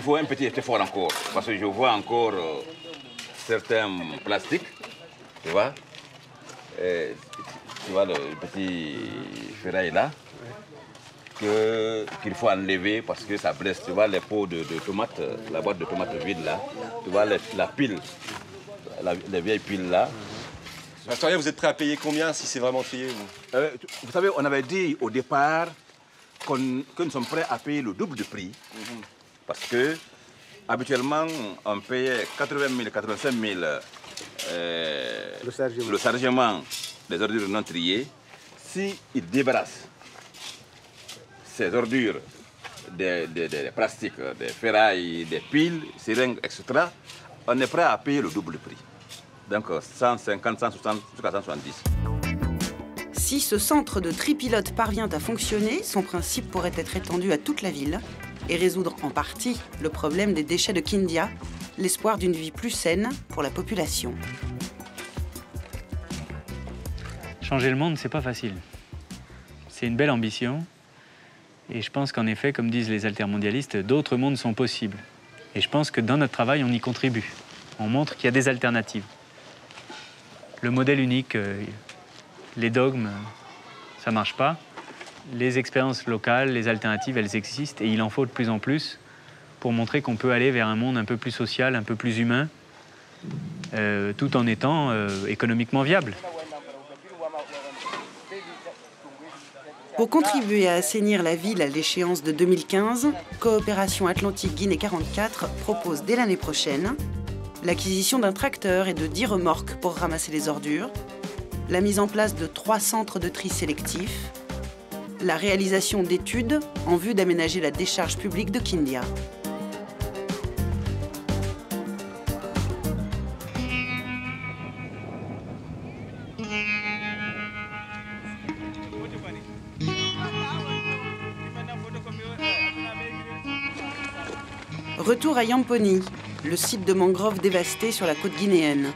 faut un petit effort encore, parce que je vois encore certains plastiques, tu vois. Tu vois le petit ferraille là, qu'il faut enlever parce que ça blesse. Tu vois les pots de tomates, la boîte de tomates vide là, tu vois la pile, les vieilles piles là. Pastoria, vous êtes prêt à payer combien si c'est vraiment trié vous savez, on avait dit au départ que nous sommes prêts à payer le double de prix. Parce que habituellement, on payait 80 000, 85 000 le chargement des ordures non triées. S'ils débarrassent ces ordures des plastiques, des ferrailles, des piles, seringues, etc., on est prêt à payer le double prix. Donc 150, 160, jusqu'à 170. Si ce centre de tri pilote parvient à fonctionner, son principe pourrait être étendu à toute la ville et résoudre en partie le problème des déchets de Kindia, l'espoir d'une vie plus saine pour la population. Changer le monde, c'est pas facile. C'est une belle ambition. Et je pense qu'en effet, comme disent les altermondialistes, d'autres mondes sont possibles. Et je pense que dans notre travail, on y contribue. On montre qu'il y a des alternatives. Le modèle unique, les dogmes, ça ne marche pas. Les expériences locales, les alternatives, elles existent et il en faut de plus en plus pour montrer qu'on peut aller vers un monde un peu plus social, un peu plus humain, tout en étant économiquement viable. Pour contribuer à assainir la ville à l'échéance de 2015, Coopération Atlantique Guinée 44 propose dès l'année prochaine l'acquisition d'un tracteur et de 10 remorques pour ramasser les ordures, la mise en place de 3 centres de tri sélectifs, la réalisation d'études en vue d'aménager la décharge publique de Kindia. Retour à Yamponi, le site de mangrove dévasté sur la côte guinéenne.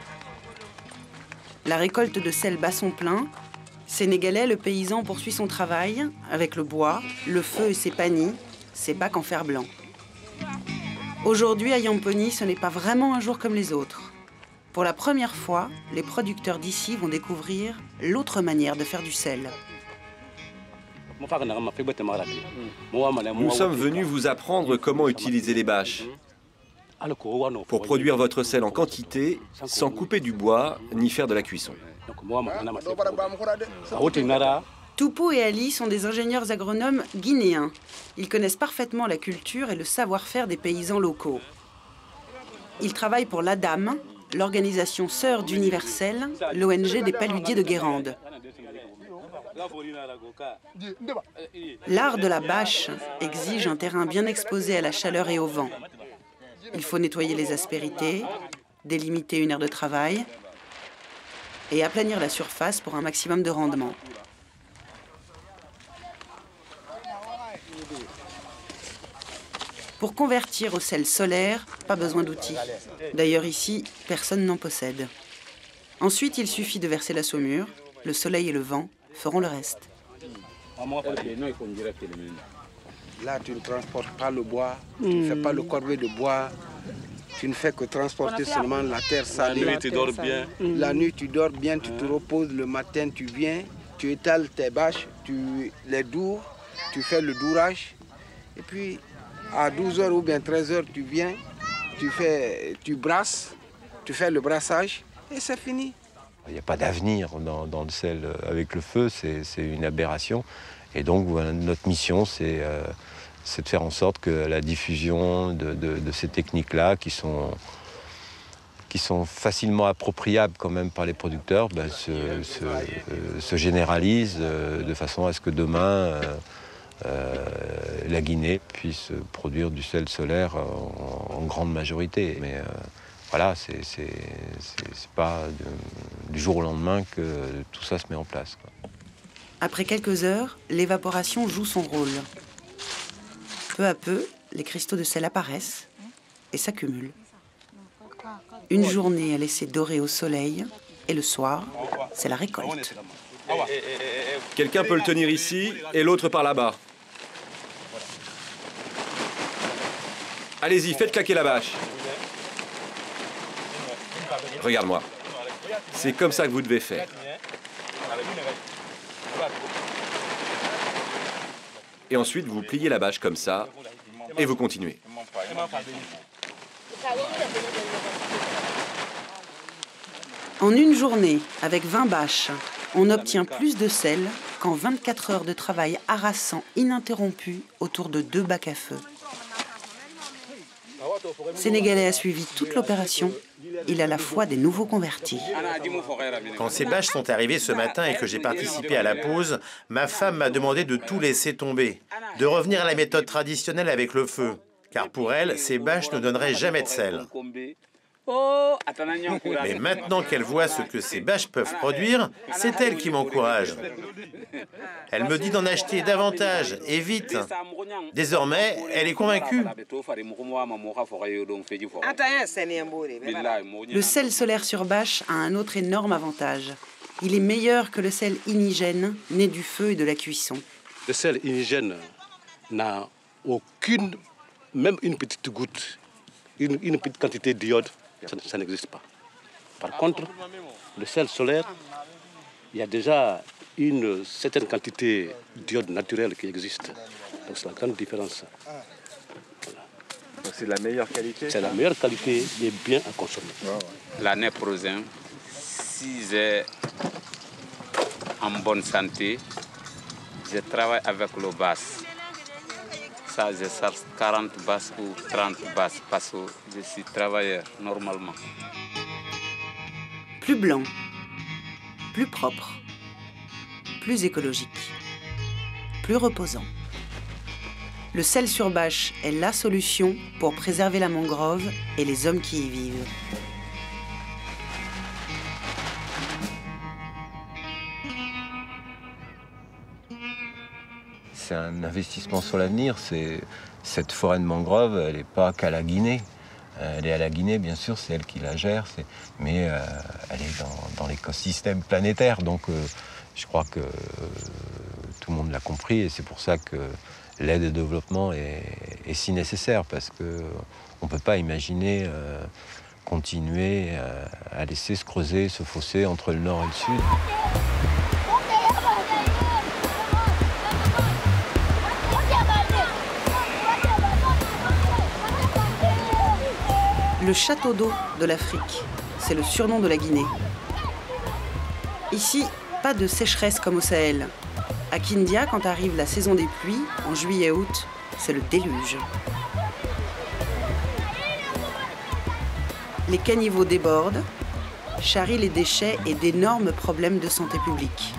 La récolte de sel bat son plein. Sénégalais, le paysan poursuit son travail avec le bois, le feu et ses paniers, ses bacs en fer blanc. Aujourd'hui, à Yamponi, ce n'est pas vraiment un jour comme les autres. Pour la première fois, les producteurs d'ici vont découvrir l'autre manière de faire du sel. Nous sommes venus vous apprendre comment utiliser les bâches. pour produire votre sel en quantité sans couper du bois ni faire de la cuisson. Tupu et Ali sont des ingénieurs agronomes guinéens. Ils connaissent parfaitement la culture et le savoir-faire des paysans locaux. Ils travaillent pour l'ADAM, l'organisation sœur d'Universel, l'ONG des paludiers de Guérande. L'art de la bâche exige un terrain bien exposé à la chaleur et au vent. Il faut nettoyer les aspérités, délimiter une aire de travail et aplanir la surface pour un maximum de rendement. Pour convertir au sel solaire, pas besoin d'outils. D'ailleurs ici, personne n'en possède. Ensuite, il suffit de verser la saumure, le soleil et le vent feront le reste. Là, tu ne transportes pas le bois, tu ne fais pas le corbeau de bois, tu ne fais que transporter seulement la terre salée. La nuit, tu dors bien. La nuit, tu dors bien, tu te reposes, le matin, tu viens, tu étales tes bâches, tu les dours, tu fais le dourage, et puis à 12h ou bien 13h, tu viens, tu brasses, tu fais le brassage, et c'est fini. Il n'y a pas d'avenir dans le sel avec le feu, c'est une aberration. Et donc voilà, notre mission, c'est de faire en sorte que la diffusion de ces techniques-là, qui sont facilement appropriables quand même par les producteurs, se généralise de façon à ce que demain, la Guinée puisse produire du sel solaire en grande majorité. Mais voilà, c'est pas du jour au lendemain que tout ça se met en place, quoi. Après quelques heures, l'évaporation joue son rôle. Peu à peu, les cristaux de sel apparaissent et s'accumulent. Une journée à laisser dorer au soleil et le soir, c'est la récolte. Quelqu'un peut le tenir ici et l'autre par là-bas. Allez-y, faites claquer la bâche. Regarde-moi. C'est comme ça que vous devez faire. Et ensuite, vous pliez la bâche comme ça, et vous continuez. En une journée, avec 20 bâches, on obtient plus de sel qu'en 24 heures de travail harassant ininterrompu autour de 2 bacs à feu. Sénégalais a suivi toute l'opération. Il a la foi des nouveaux convertis. Quand ces bâches sont arrivées ce matin et que j'ai participé à la pause, ma femme m'a demandé de tout laisser tomber, de revenir à la méthode traditionnelle avec le feu, car pour elle, ces bâches ne donneraient jamais de sel. Mais maintenant qu'elle voit ce que ces bâches peuvent produire, c'est elle qui m'encourage. Elle me dit d'en acheter davantage et vite. Désormais, elle est convaincue. Le sel solaire sur bâche a un autre énorme avantage. Il est meilleur que le sel indigène, né du feu et de la cuisson. Le sel indigène n'a aucune, même une petite goutte, une petite quantité d'iode. Ça n'existe pas. Par contre, le sel solaire, il y a déjà une certaine quantité d'iode naturelle qui existe. Donc c'est la grande différence. Voilà. Donc c'est de la meilleure qualité? C'est la meilleure qualité et bien à consommer. L'année prochaine, si j'ai en bonne santé, je travaille avec le basse. Ça, je cherche 40 basses ou 30 basses parce que je suis travailleur normalement. Plus blanc, plus propre, plus écologique, plus reposant. Le sel sur bâche est la solution pour préserver la mangrove et les hommes qui y vivent. C'est un investissement sur l'avenir. Cette forêt de mangrove, elle n'est pas qu'à la Guinée. Elle est à la Guinée, bien sûr, c'est elle qui la gère, mais elle est dans l'écosystème planétaire. Donc je crois que tout le monde l'a compris et c'est pour ça que l'aide au développement est si nécessaire, parce qu'on ne peut pas imaginer continuer à laisser se creuser ce fossé entre le nord et le sud. Le château d'eau de l'Afrique, c'est le surnom de la Guinée. Ici, pas de sécheresse comme au Sahel. À Kindia, quand arrive la saison des pluies, en juillet-août, c'est le déluge. Les caniveaux débordent, charrient les déchets et d'énormes problèmes de santé publique.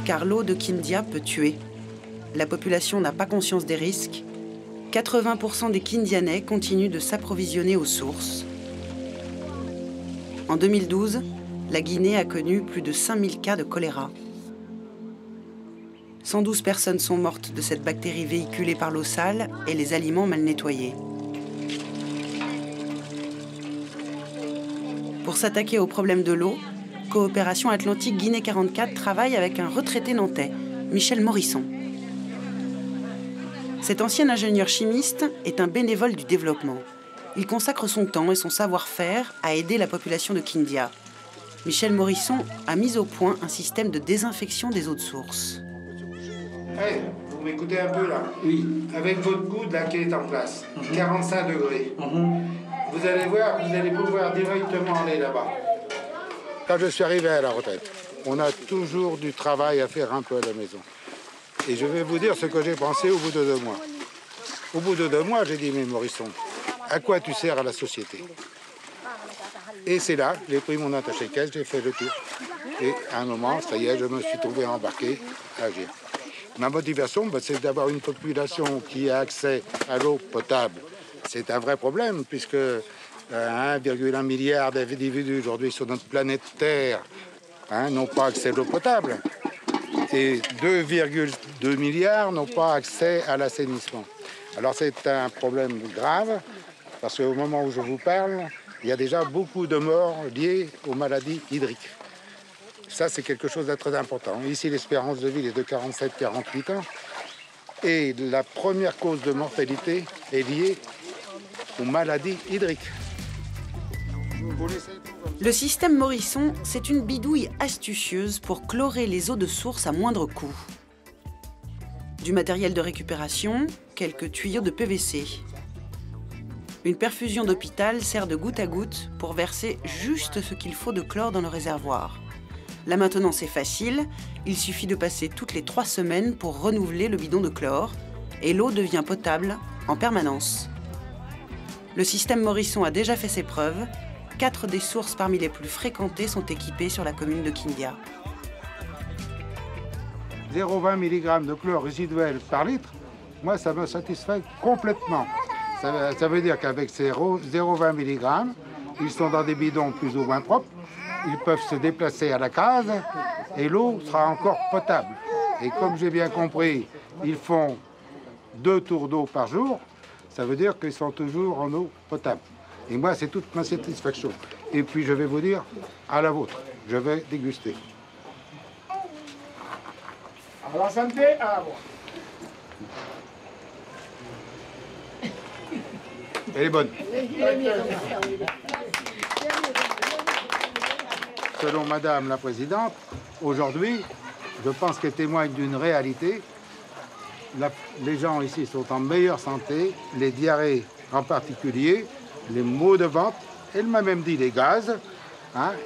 Car l'eau de Kindia peut tuer. La population n'a pas conscience des risques. 80% des Kindianais continuent de s'approvisionner aux sources. En 2012, la Guinée a connu plus de 5000 cas de choléra. 112 personnes sont mortes de cette bactérie véhiculée par l'eau sale et les aliments mal nettoyés. Pour s'attaquer au problème de l'eau, Coopération Atlantique Guinée 44 travaille avec un retraité nantais, Michel Morisson. Cet ancien ingénieur chimiste est un bénévole du développement. Il consacre son temps et son savoir-faire à aider la population de Kindia. Michel Morisson a mis au point un système de désinfection des eaux de source. Hey, vous m'écoutez un peu là? Oui. Avec votre coude là qui est en place, 45 degrés. Vous allez voir, vous allez pouvoir directement aller là-bas. Quand je suis arrivé à la retraite, on a toujours du travail à faire un peu à la maison. Et je vais vous dire ce que j'ai pensé au bout de 2 mois. Au bout de 2 mois, j'ai dit, mais Morisson, à quoi tu sers à la société? Et c'est là, j'ai pris mon attaché-caisse, j'ai fait le tour. Et à un moment, ça y est, je me suis trouvé embarqué à agir. Ma motivation, c'est d'avoir une population qui a accès à l'eau potable. C'est un vrai problème, puisque 1,1 milliard d'individus aujourd'hui sur notre planète Terre n'ont pas accès à l'eau potable. Et 2,2 milliards n'ont pas accès à l'assainissement. Alors c'est un problème grave, parce qu'au moment où je vous parle, il y a déjà beaucoup de morts liées aux maladies hydriques. Ça, c'est quelque chose de très important. Ici, l'espérance de vie est de 47-48 ans. Et la première cause de mortalité est liée aux maladies hydriques. Le système Morisson, c'est une bidouille astucieuse pour chlorer les eaux de source à moindre coût. Du matériel de récupération, quelques tuyaux de PVC. Une perfusion d'hôpital sert de goutte à goutte pour verser juste ce qu'il faut de chlore dans le réservoir. La maintenance est facile, il suffit de passer toutes les 3 semaines pour renouveler le bidon de chlore et l'eau devient potable en permanence. Le système Morisson a déjà fait ses preuves. 4 des sources parmi les plus fréquentées sont équipées sur la commune de Kindia. 0,20 mg de chlore résiduel par litre, moi ça me satisfait complètement. Ça veut dire qu'avec ces 0,20 mg, ils sont dans des bidons plus ou moins propres, ils peuvent se déplacer à la case et l'eau sera encore potable. Et comme j'ai bien compris, ils font 2 tours d'eau par jour, ça veut dire qu'ils sont toujours en eau potable. Et moi, c'est toute ma satisfaction. Et puis, je vais vous dire, à la vôtre, je vais déguster. À la santé, à la vôtre. Elle est bonne. Selon Madame la Présidente, aujourd'hui, je pense qu'elle témoigne d'une réalité. Les gens ici sont en meilleure santé, les diarrhées en particulier, les maux de ventre, elle m'a même dit les gaz,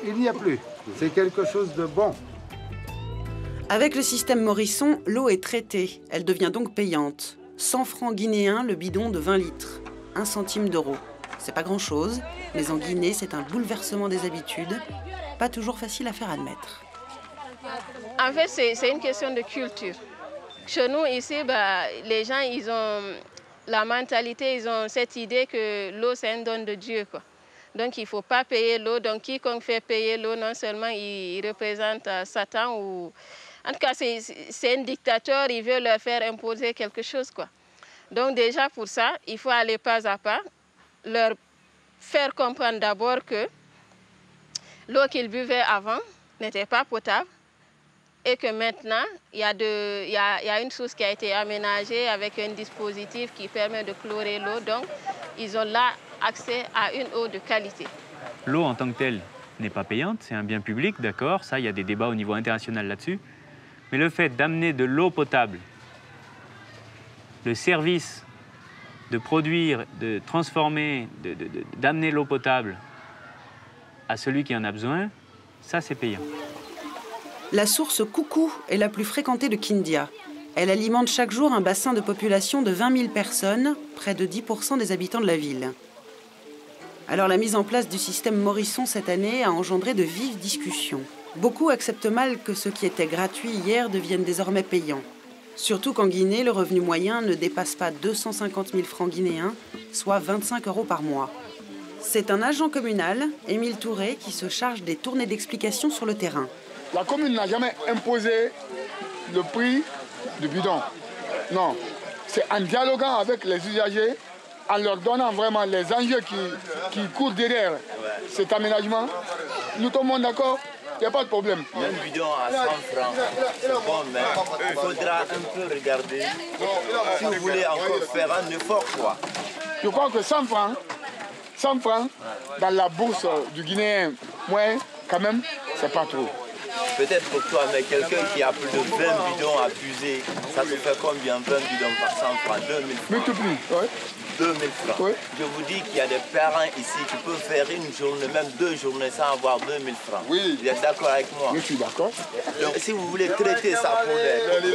il n'y a plus. C'est quelque chose de bon. Avec le système Morisson, l'eau est traitée. Elle devient donc payante. 100 francs guinéens le bidon de 20 litres. 1 centime d'euro. C'est pas grand-chose, mais en Guinée, c'est un bouleversement des habitudes. Pas toujours facile à faire admettre. En fait, c'est une question de culture. Chez nous, ici, les gens, ils ont la mentalité, ils ont cette idée que l'eau, c'est un don de Dieu, quoi. Donc, il ne faut pas payer l'eau. Donc, quiconque fait payer l'eau, non seulement il représente Satan, ou en tout cas, c'est un dictateur, il veut leur faire imposer quelque chose, quoi. Donc, déjà, pour ça, il faut aller pas à pas, leur faire comprendre d'abord que l'eau qu'ils buvaient avant n'était pas potable, et que maintenant, il y a une source qui a été aménagée avec un dispositif qui permet de chlorer l'eau. Donc, ils ont là accès à une eau de qualité. L'eau en tant que telle n'est pas payante, c'est un bien public, d'accord, ça, il y a des débats au niveau international là-dessus. Mais le fait d'amener de l'eau potable le service de produire, de transformer, d'amener l'eau potable à celui qui en a besoin, ça c'est payant. La source Koukou est la plus fréquentée de Kindia. Elle alimente chaque jour un bassin de population de 20 000 personnes, près de 10% des habitants de la ville. Alors la mise en place du système Morisson cette année a engendré de vives discussions. Beaucoup acceptent mal que ce qui était gratuit hier devienne désormais payant. Surtout qu'en Guinée, le revenu moyen ne dépasse pas 250 000 francs guinéens, soit 25 € par mois. C'est un agent communal, Émile Touré, qui se charge des tournées d'explications sur le terrain. La commune n'a jamais imposé le prix du bidon. Non, c'est en dialoguant avec les usagers, en leur donnant vraiment les enjeux qui courent derrière cet aménagement. Nous tombons d'accord, il n'y a pas de problème. Un bidon à 100 francs, c'est bon, mais il faudra un peu regarder. Si vous voulez encore faire un effort, quoi. Je crois que 100 francs dans la bourse du Guinéen moyen, quand même, c'est pas trop. Peut-être pour toi, mais quelqu'un qui a plus de 20 bidons à puiser, ça te fait combien 20 bidons par 100 francs 2000 francs. Multiplie, oui. 2000 francs. Oui. Je vous dis qu'il y a des parents ici qui peuvent faire une journée, même 2 journées sans avoir 2000 francs. Oui. Vous êtes d'accord avec moi? Je suis d'accord. Donc si vous voulez traiter ça pour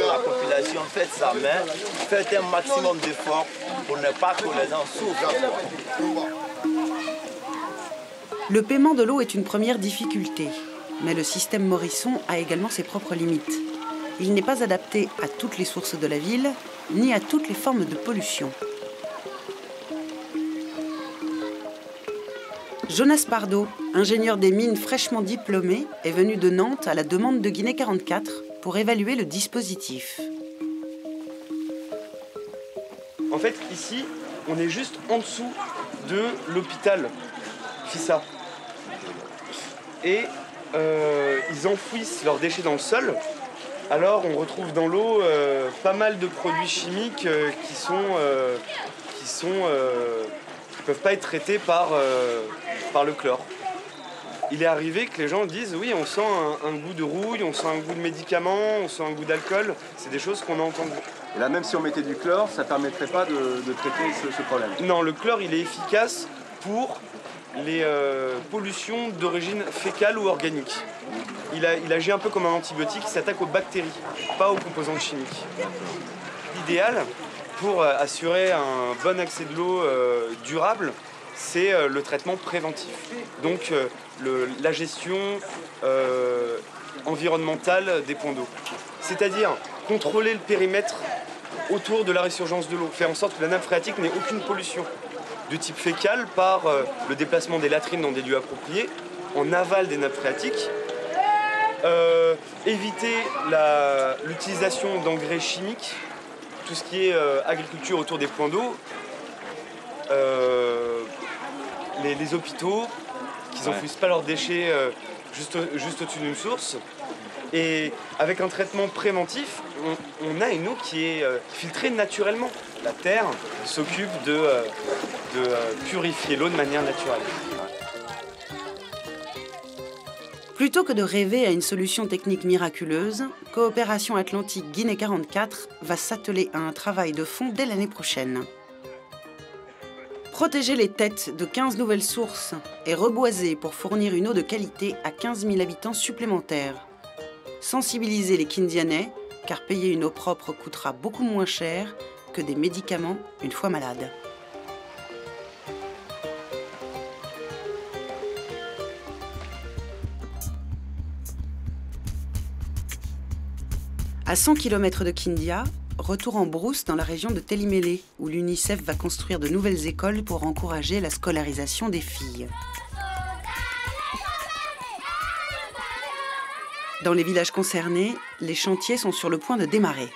la population, faites ça, mais faites un maximum d'efforts pour ne pas que les gens souffrent. Le paiement de l'eau est une première difficulté. Mais le système Morisson a également ses propres limites. Il n'est pas adapté à toutes les sources de la ville, ni à toutes les formes de pollution. Jonas Pardo, ingénieur des mines fraîchement diplômé, est venu de Nantes à la demande de Guinée 44 pour évaluer le dispositif. En fait, ici, on est juste en dessous de l'hôpital FISA. Et ils enfouissent leurs déchets dans le sol. Alors on retrouve dans l'eau pas mal de produits chimiques qui peuvent pas être traités par le chlore. Il est arrivé que les gens disent oui, on sent un goût de rouille, on sent un goût de médicaments, on sent un goût d'alcool. C'est des choses qu'on a entendues. Et là, même si on mettait du chlore, ça ne permettrait pas de traiter ce problème? Non, le chlore, il est efficace pour les pollutions d'origine fécale ou organique. Il agit un peu comme un antibiotique, il s'attaque aux bactéries, pas aux composantes chimiques. L'idéal pour assurer un bon accès de l'eau durable, c'est le traitement préventif. Donc la gestion environnementale des points d'eau. C'est-à-dire contrôler le périmètre autour de la résurgence de l'eau, faire en sorte que la nappe phréatique n'ait aucune pollution de type fécal par le déplacement des latrines dans des lieux appropriés, en aval des nappes phréatiques, éviter l'utilisation d'engrais chimiques, tout ce qui est agriculture autour des points d'eau, les hôpitaux, qu'ils n'enfouissent pas leurs déchets juste au-dessus d'une source. Et avec un traitement préventif, on a une eau qui est filtrée naturellement. La terre s'occupe de purifier l'eau de manière naturelle. Plutôt que de rêver à une solution technique miraculeuse, Coopération Atlantique Guinée 44 va s'atteler à un travail de fond dès l'année prochaine. Protéger les têtes de 15 nouvelles sources et reboiser pour fournir une eau de qualité à 15 000 habitants supplémentaires. Sensibiliser les Kindianais, car payer une eau propre coûtera beaucoup moins cher que des médicaments une fois malade. À 100 km de Kindia, retour en brousse dans la région de Télimélé, où l'UNICEF va construire de nouvelles écoles pour encourager la scolarisation des filles. Dans les villages concernés, les chantiers sont sur le point de démarrer.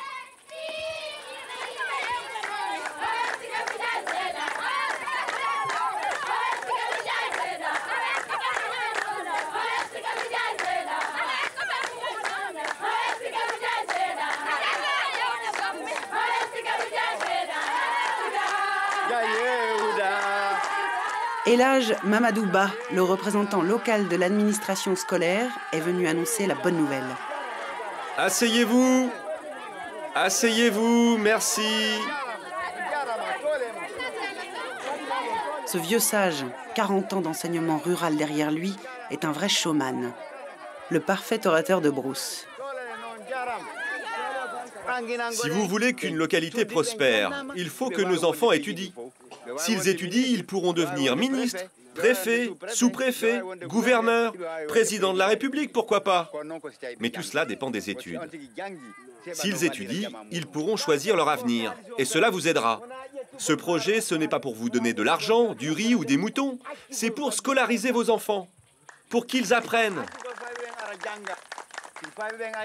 Elhadj Mamadou Ba, le représentant local de l'administration scolaire, est venu annoncer la bonne nouvelle. Asseyez-vous. Asseyez-vous, merci. Ce vieux sage, 40 ans d'enseignement rural derrière lui, est un vrai showman. Le parfait orateur de brousse. Si vous voulez qu'une localité prospère, il faut que nos enfants étudient. S'ils étudient, ils pourront devenir ministres, préfets, sous-préfets, gouverneurs, président de la République, pourquoi pas. Mais tout cela dépend des études. S'ils étudient, ils pourront choisir leur avenir, et cela vous aidera. Ce projet, ce n'est pas pour vous donner de l'argent, du riz ou des moutons, c'est pour scolariser vos enfants, pour qu'ils apprennent.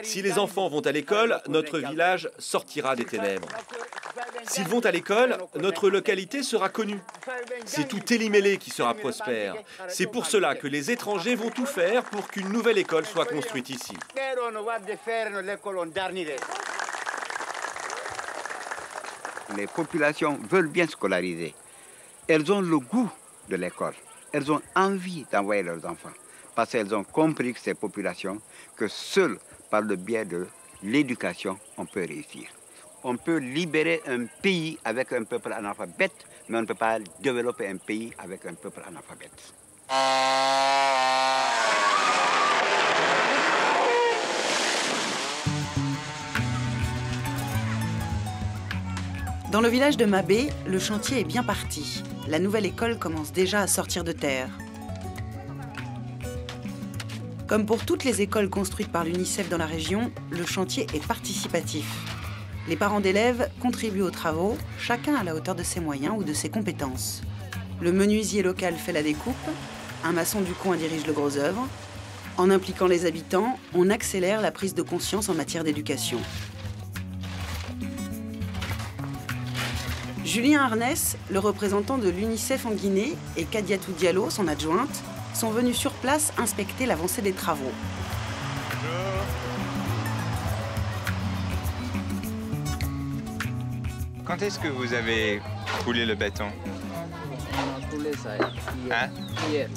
Si les enfants vont à l'école, notre village sortira des ténèbres. S'ils vont à l'école, notre localité sera connue. C'est tout Télimélé qui sera prospère. C'est pour cela que les étrangers vont tout faire pour qu'une nouvelle école soit construite ici. Les populations veulent bien scolariser. Elles ont le goût de l'école. Elles ont envie d'envoyer leurs enfants. Parce qu'elles ont compris que ces populations, que seules par le biais de l'éducation, on peut réussir. On peut libérer un pays avec un peuple analphabète, mais on ne peut pas développer un pays avec un peuple analphabète. Dans le village de Mabé, le chantier est bien parti. La nouvelle école commence déjà à sortir de terre. Comme pour toutes les écoles construites par l'UNICEF dans la région, le chantier est participatif. Les parents d'élèves contribuent aux travaux, chacun à la hauteur de ses moyens ou de ses compétences. Le menuisier local fait la découpe, un maçon du coin dirige le gros œuvre. En impliquant les habitants, on accélère la prise de conscience en matière d'éducation. Julien Arnès, le représentant de l'UNICEF en Guinée, et Kadiatou Diallo, son adjointe, sont venus sur place inspecter l'avancée des travaux. Quand est-ce que vous avez coulé le béton? On a coulé ça hier. Hein? Hier.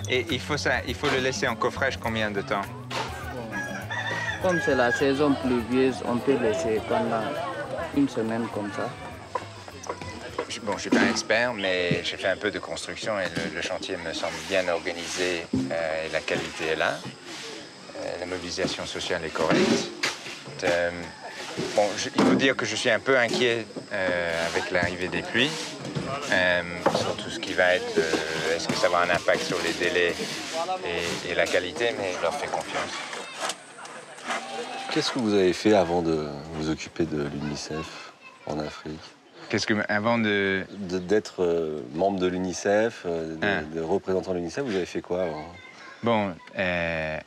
Et il faut le laisser en coffrage combien de temps? Bon. Comme c'est la saison pluvieuse, on peut laisser pendant une semaine comme ça. Bon, je ne suis pas un expert, mais j'ai fait un peu de construction et le chantier me semble bien organisé et la qualité est là. La mobilisation sociale est correcte. Bon, il faut dire que je suis un peu inquiet avec l'arrivée des pluies, sur tout ce qui va être... est-ce que ça va avoir un impact sur les délais et la qualité, mais je leur fais confiance. Qu'est-ce que vous avez fait avant de vous occuper de l'UNICEF en Afrique? Qu'est-ce que, avant d'être membre de l'UNICEF, de représentant de l'UNICEF, vous avez fait quoi avant? Bon,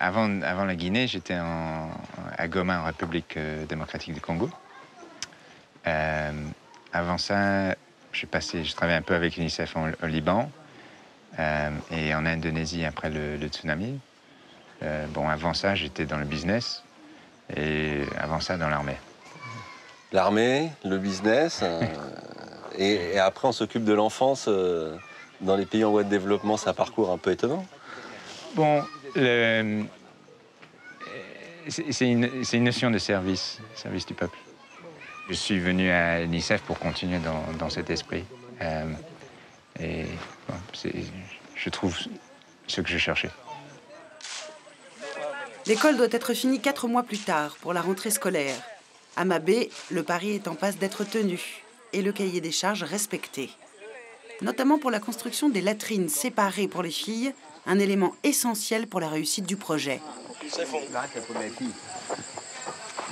avant la Guinée, j'étais à Goma, en République démocratique du Congo. Avant ça, j'ai travaillé un peu avec l'UNICEF au Liban et en Indonésie après le tsunami. Bon, avant ça, j'étais dans le business et avant ça, dans l'armée. L'armée, le business, et après on s'occupe de l'enfance dans les pays en voie de développement, c'est un parcours un peu étonnant. Bon, c'est une notion de service du peuple. Je suis venu à l'UNICEF pour continuer dans cet esprit. Et bon, je trouve ce que je cherchais. L'école doit être finie 4 mois plus tard pour la rentrée scolaire. À Mabé, le pari est en passe d'être tenu et le cahier des charges respecté. Notamment pour la construction des latrines séparées pour les filles, un élément essentiel pour la réussite du projet. Là, c'est pour les filles.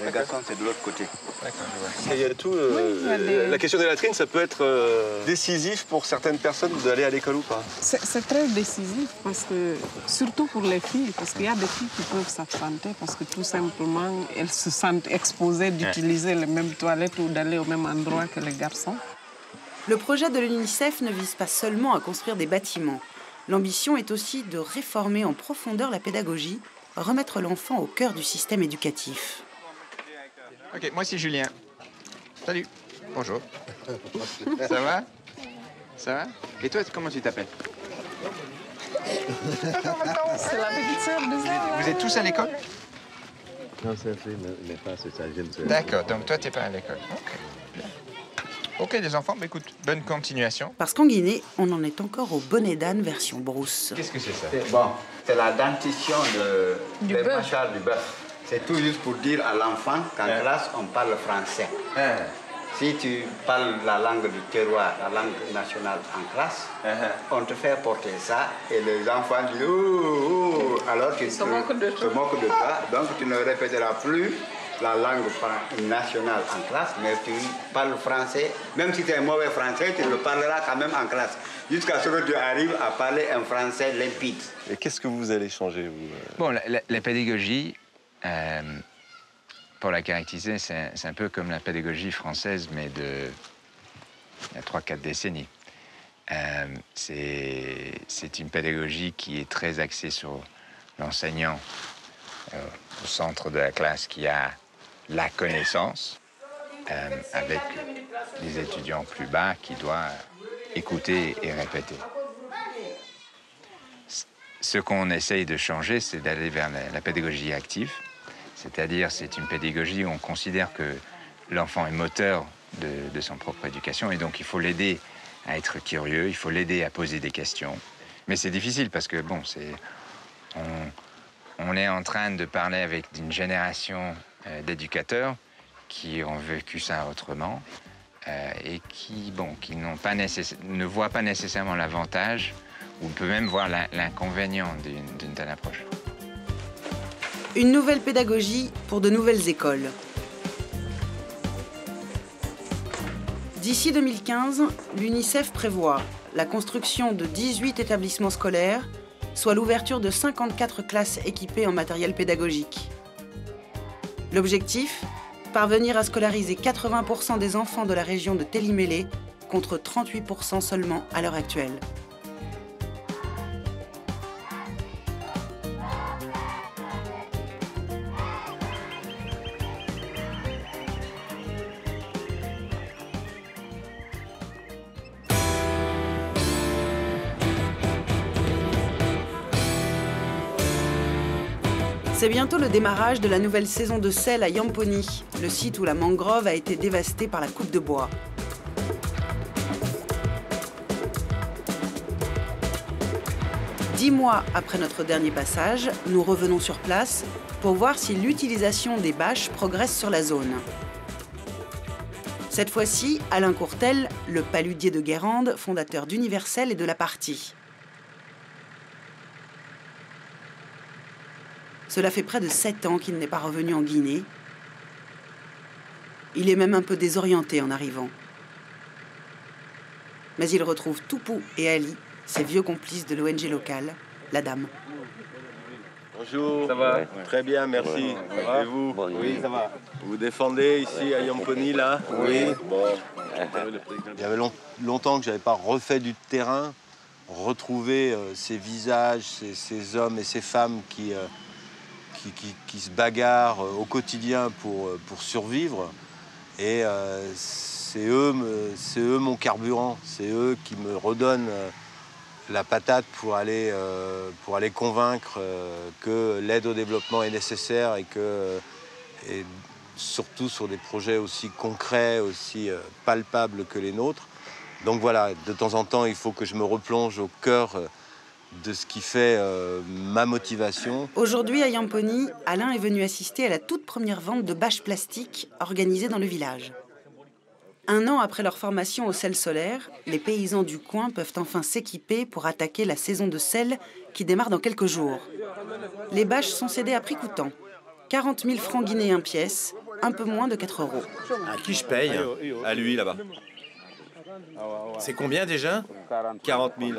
Les garçons, c'est de l'autre côté. Il y a tout, la question des latrines, ça peut être décisif pour certaines personnes d'aller à l'école ou pas? C'est très décisif, parce que, surtout pour les filles, parce qu'il y a des filles qui peuvent s'absenter parce que tout simplement, elles se sentent exposées d'utiliser les mêmes toilettes ou d'aller au même endroit que les garçons. Le projet de l'UNICEF ne vise pas seulement à construire des bâtiments. L'ambition est aussi de réformer en profondeur la pédagogie, remettre l'enfant au cœur du système éducatif. Ok, moi c'est Julien. Salut. Bonjour. Ça va? Ça va? Et toi, comment tu t'appelles? C'est la petite sœur de ça. Vous êtes tous à l'école? Non, c'est fait, mais pas ce ça. D'accord, donc toi, t'es pas à l'école. Ok. Ok, les enfants, bah, écoute, Bonne continuation. Parce qu'en Guinée, on en est encore au bonnet d'âne version brousse. Qu'est-ce que c'est ça? Bon, c'est la dentition du mâchoire du bœuf. C'est tout juste pour dire à l'enfant qu'en classe, on parle français. Si tu parles la langue du terroir, la langue nationale en classe, on te fait porter ça et les enfants disent « Oh, oh !» Alors tu te moques de toi, donc tu ne répéteras plus la langue nationale en classe, mais tu parles français. Même si tu es un mauvais français, tu le parleras quand même en classe, jusqu'à ce que tu arrives à parler un français limpide. Et qu'est-ce que vous allez changer, vous? Bon, la pédagogie, pour la caractériser, c'est un peu comme la pédagogie française, mais il y a 3-4 décennies. C'est une pédagogie qui est très axée sur l'enseignant au centre de la classe, qui a la connaissance, avec les étudiants plus bas qui doivent écouter et répéter. Ce qu'on essaye de changer, c'est d'aller vers la pédagogie active, c'est-à-dire c'est une pédagogie où on considère que l'enfant est moteur de son propre éducation et donc il faut l'aider à être curieux, il faut l'aider à poser des questions. Mais c'est difficile parce que, bon, on est en train de parler avec une génération d'éducateurs qui ont vécu ça autrement et qui ne voient pas nécessairement l'avantage ou peut même voir l'inconvénient d'une telle approche. Une nouvelle pédagogie pour de nouvelles écoles. D'ici 2015, l'UNICEF prévoit la construction de 18 établissements scolaires, soit l'ouverture de 54 classes équipées en matériel pédagogique. L'objectif ? Parvenir à scolariser 80% des enfants de la région de Télimélé, contre 38% seulement à l'heure actuelle. C'est bientôt le démarrage de la nouvelle saison de sel à Yamponi, le site où la mangrove a été dévastée par la coupe de bois. Dix mois après notre dernier passage, nous revenons sur place pour voir si l'utilisation des bâches progresse sur la zone. Cette fois-ci, Alain Courtel, le paludier de Guérande, fondateur d'Universel et de la Partie. Cela fait près de 7 ans qu'il n'est pas revenu en Guinée. Il est même un peu désorienté en arrivant. Mais il retrouve Toupou et Ali, ses vieux complices de l'ONG locale, la Dame. Bonjour. Ça va? Très bien, merci. Ça va? Et vous? Oui, ça va. Vous défendez ici à Yamponi, là? Oui. Bon. Il y avait longtemps que je n'avais pas refait du terrain, retrouvé ces visages, ces hommes et ces femmes qui se bagarrent au quotidien pour survivre. Et c'est eux mon carburant, c'est eux qui me redonnent la patate pour aller convaincre que l'aide au développement est nécessaire et surtout sur des projets aussi concrets, aussi palpables que les nôtres. Donc voilà, de temps en temps, il faut que je me replonge au cœur de ce qui fait ma motivation. Aujourd'hui, à Yamponi, Alain est venu assister à la toute première vente de bâches plastiques organisée dans le village. 1 an après leur formation au sel solaire, les paysans du coin peuvent enfin s'équiper pour attaquer la saison de sel qui démarre dans quelques jours. Les bâches sont cédées à prix coûtant. 40 000 francs guinéens pièce, un peu moins de 4 €. À qui je paye? À lui, là-bas. C'est combien déjà? 40 000.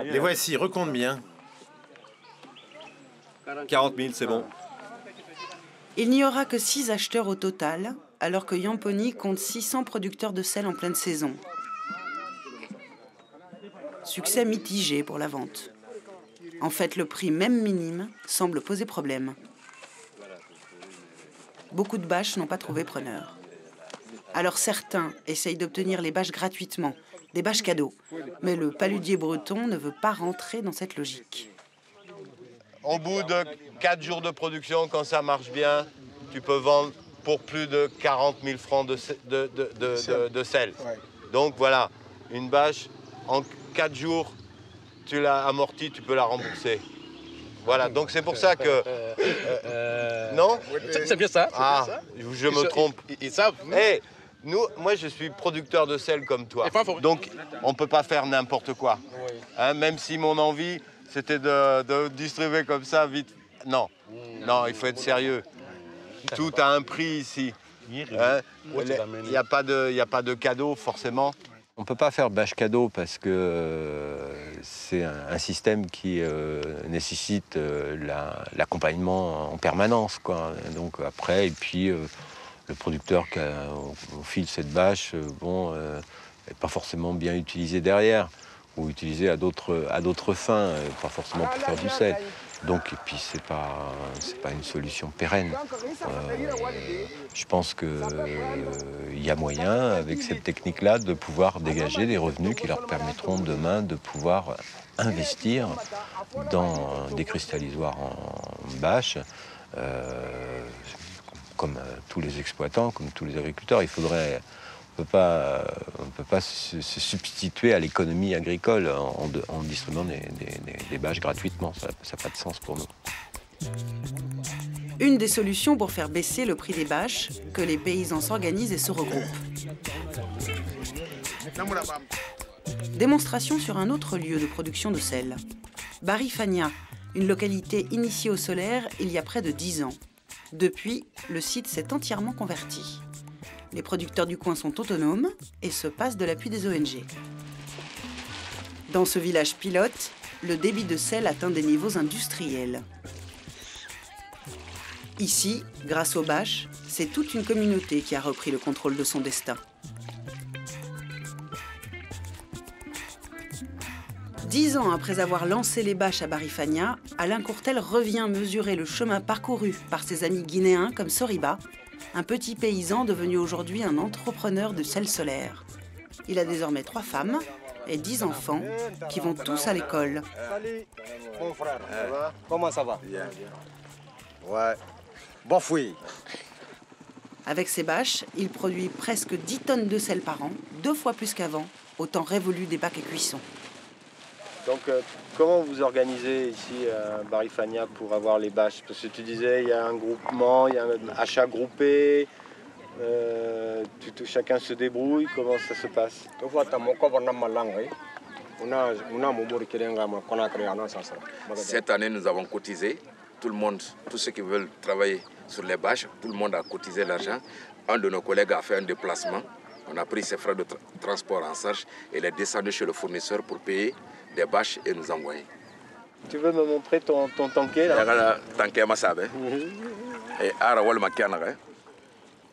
Les voici, recompte bien. 40 000, c'est bon. Il n'y aura que 6 acheteurs au total, alors que Yamponi compte 600 producteurs de sel en pleine saison. Succès mitigé pour la vente. En fait, le prix, même minime, semble poser problème. Beaucoup de bâches n'ont pas trouvé preneur. Alors certains essayent d'obtenir les bâches gratuitement, des bâches cadeaux. Mais le paludier breton ne veut pas rentrer dans cette logique. Au bout de 4 jours de production, quand ça marche bien, tu peux vendre pour plus de 40 000 francs de sel. Donc voilà, Une bâche, en 4 jours, tu l'as amortie, tu peux la rembourser. Voilà, donc c'est pour ça que... non? C'est bien ça. Ah, je me trompe. Ils savent. Hey, moi, je suis producteur de sel comme toi. Donc, on ne peut pas faire n'importe quoi. Hein, même si mon envie, c'était de distribuer comme ça vite. Non, non, il faut être sérieux. Tout a un prix ici. Hein, il n'y a pas de cadeau, forcément. On ne peut pas faire bâche cadeau parce que c'est un système qui nécessite l'accompagnement en permanence, quoi. Donc après, et puis le producteur qui au fil de cette bâche, n'est pas forcément bien utilisé derrière, ou utilisé à d'autres fins, pas forcément pour faire du sel. Donc, et puis c'est pas une solution pérenne. Je pense qu'il y a moyen, avec cette technique-là, de pouvoir dégager des revenus qui leur permettront demain de pouvoir investir dans des cristallisoires en bâche, comme tous les exploitants, comme tous les agriculteurs. On ne peut pas se substituer à l'économie agricole en distribuant des bâches gratuitement. Ça n'a pas de sens pour nous. Une des solutions pour faire baisser le prix des bâches, que les paysans s'organisent et se regroupent. Démonstration sur un autre lieu de production de sel. Barifania, une localité initiée au solaire il y a près de 10 ans. Depuis, le site s'est entièrement converti. Les producteurs du coin sont autonomes et se passent de l'appui des ONG. Dans ce village pilote, le débit de sel atteint des niveaux industriels. Ici, grâce aux bâches, c'est toute une communauté qui a repris le contrôle de son destin. 10 ans après avoir lancé les bâches à Barifania, Alain Courtel revient mesurer le chemin parcouru par ses amis guinéens comme Soriba, un petit paysan devenu aujourd'hui un entrepreneur de sel solaire. Il a désormais 3 femmes et 10 enfants qui vont tous à l'école. Salut, mon frère. Ça va? Comment ça va? Bien, bien. Ouais. Bon fouille. Avec ses bâches, il produit presque 10 tonnes de sel par an, 2 fois plus qu'avant, au temps révolu des bacs à cuisson. Donc, comment vous organisez ici à Barifania pour avoir les bâches? Parce que tu disais, il y a un groupement, il y a un achat groupé, chacun se débrouille, comment ça se passe? Cette année, nous avons cotisé. Tout le monde, tous ceux qui veulent travailler sur les bâches, tout le monde a cotisé l'argent. Un de nos collègues a fait un déplacement. On a pris ses frais de transport en charge et il est descendu chez le fournisseur pour payer des bâches et nous envoyer. Tu veux me montrer ton tanké là?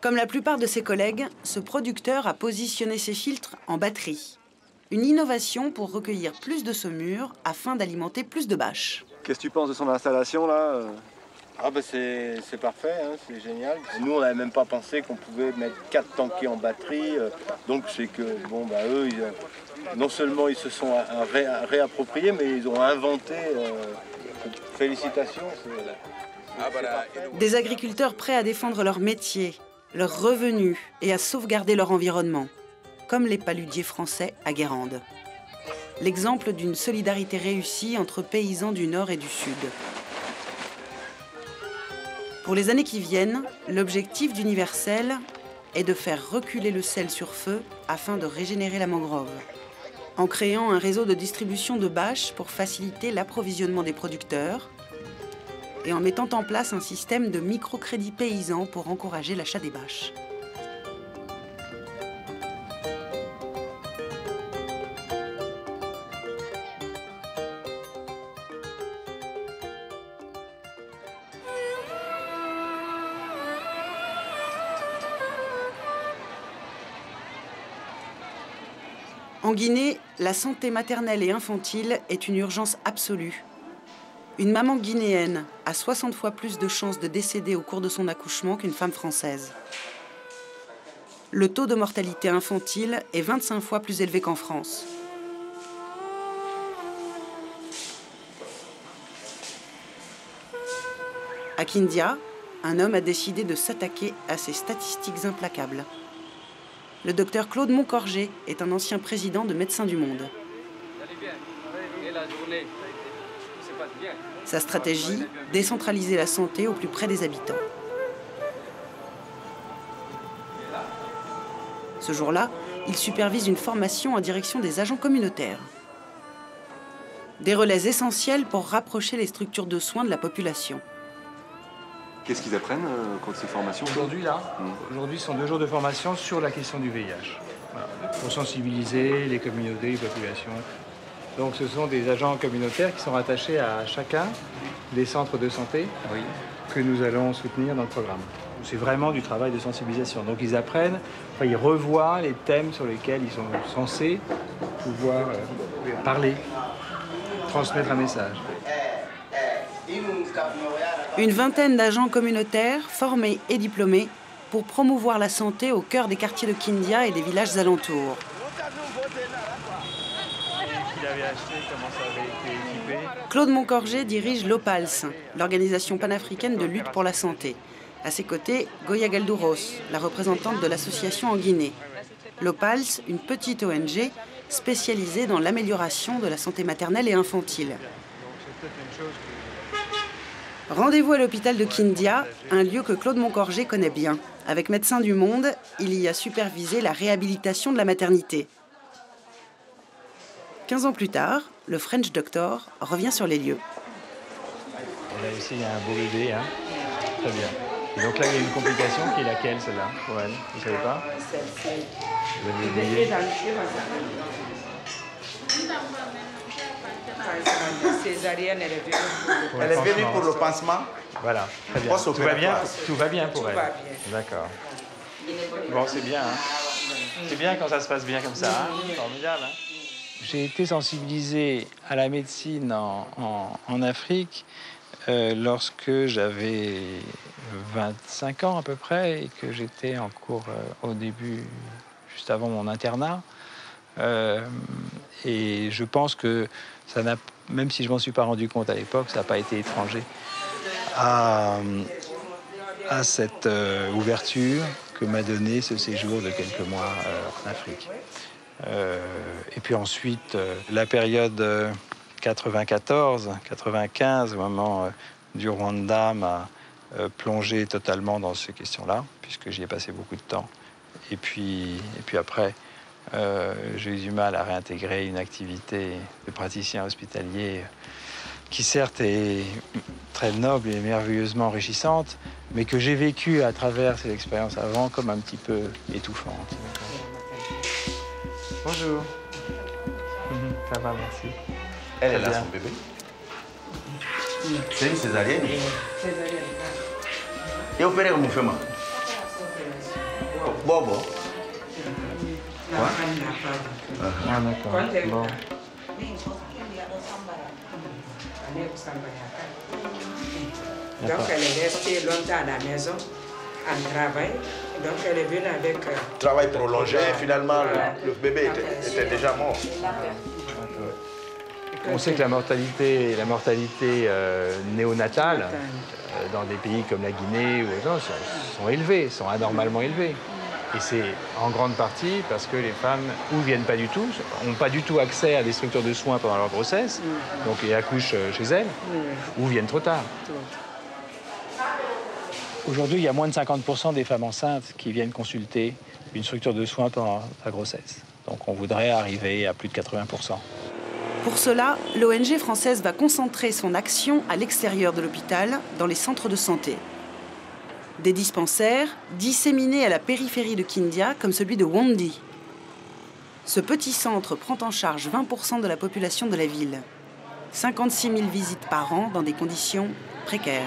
Comme la plupart de ses collègues, ce producteur a positionné ses filtres en batterie. Une innovation pour recueillir plus de saumure afin d'alimenter plus de bâches. Qu'est-ce que tu penses de son installation là? Ah ben c'est parfait, hein, c'est génial. Nous on n'avait même pas pensé qu'on pouvait mettre 4 tankers en batterie. Donc c'est que bon bah eux non seulement ils se sont réappropriés, mais ils ont inventé. Félicitations. Des agriculteurs prêts à défendre leur métier, leurs revenus et à sauvegarder leur environnement, comme les paludiers français à Guérande. L'exemple d'une solidarité réussie entre paysans du Nord et du Sud. Pour les années qui viennent, l'objectif d'Universel est de faire reculer le sel sur feu afin de régénérer la mangrove, en créant un réseau de distribution de bâches pour faciliter l'approvisionnement des producteurs et en mettant en place un système de microcrédits paysans pour encourager l'achat des bâches. En Guinée, la santé maternelle et infantile est une urgence absolue. Une maman guinéenne a 60 fois plus de chances de décéder au cours de son accouchement qu'une femme française. Le taux de mortalité infantile est 25 fois plus élevé qu'en France. À Kindia, un homme a décidé de s'attaquer à ces statistiques implacables. Le docteur Claude Moncorgé est un ancien président de Médecins du Monde. Sa stratégie, décentraliser la santé au plus près des habitants. Ce jour-là, il supervise une formation en direction des agents communautaires. Des relais essentiels pour rapprocher les structures de soins de la population. Qu'est-ce qu'ils apprennent quand ces formations? Aujourd'hui, ce sont 2 jours de formation sur la question du VIH. Voilà, pour sensibiliser les communautés, les populations. Donc ce sont des agents communautaires qui sont rattachés à chacun des centres de santé que nous allons soutenir dans le programme. C'est vraiment du travail de sensibilisation. Donc ils apprennent, enfin, ils revoient les thèmes sur lesquels ils sont censés pouvoir parler, transmettre un message. Une vingtaine d'agents communautaires, formés et diplômés, pour promouvoir la santé au cœur des quartiers de Kindia et des villages alentours. Claude Moncorgé dirige l'OPALS, l'organisation panafricaine de lutte pour la santé. À ses côtés, Goya Galdouros, la représentante de l'association en Guinée. L'OPALS, une petite ONG spécialisée dans l'amélioration de la santé maternelle et infantile. Rendez-vous à l'hôpital de Kindia, un lieu que Claude Moncorgé connaît bien. Avec Médecins du Monde, il y a supervisé la réhabilitation de la maternité. 15 ans plus tard, le French Doctor revient sur les lieux. Là ici, il y a un beau bébé, hein. Très bien. Et donc là, il y a une complication qui est laquelle, celle-là, pour elle? Vous ne savez pas? Elle est venue pour le pansement. Voilà, très bien. Tout va bien pour elle. D'accord. Bon, c'est bien. Hein. C'est bien quand ça se passe bien comme ça. Hein. Formidable. Hein. J'ai été sensibilisé à la médecine en Afrique lorsque j'avais 25 ans à peu près et que j'étais en cours au début, juste avant mon internat. Et je pense que ça n'a, même si je m'en suis pas rendu compte à l'époque, ça n'a pas été étranger à cette ouverture que m'a donné ce séjour de quelques mois en Afrique. Et puis ensuite, la période 94-95, au moment du Rwanda, m'a plongé totalement dans ces questions-là, puisque j'y ai passé beaucoup de temps. Et puis après, j'ai eu du mal à réintégrer une activité de praticien hospitalier qui certes est très noble et merveilleusement enrichissante, mais que j'ai vécu à travers ces expériences avant comme un petit peu étouffante. Bonjour. Ça va, merci. Elle est là, son bébé. C'est une césarienne. Et opéré comme fait mal. Bobo. Ah, d'accord. Bon. Donc elle est restée longtemps à la maison, en travail. Donc elle est venue avec... Travail prolongé, finalement le bébé était déjà mort. On sait que la mortalité néonatale dans des pays comme la Guinée ou autres sont élevées, sont anormalement élevées. Et c'est en grande partie parce que les femmes ou viennent pas du tout, n'ont pas du tout accès à des structures de soins pendant leur grossesse, donc et accouchent chez elles, ou viennent trop tard. Aujourd'hui, il y a moins de 50% des femmes enceintes qui viennent consulter une structure de soins pendant la grossesse. Donc on voudrait arriver à plus de 80%. Pour cela, l'ONG française va concentrer son action à l'extérieur de l'hôpital, dans les centres de santé. Des dispensaires disséminés à la périphérie de Kindia, comme celui de Wondi. Ce petit centre prend en charge 20% de la population de la ville. 56 000 visites par an dans des conditions précaires.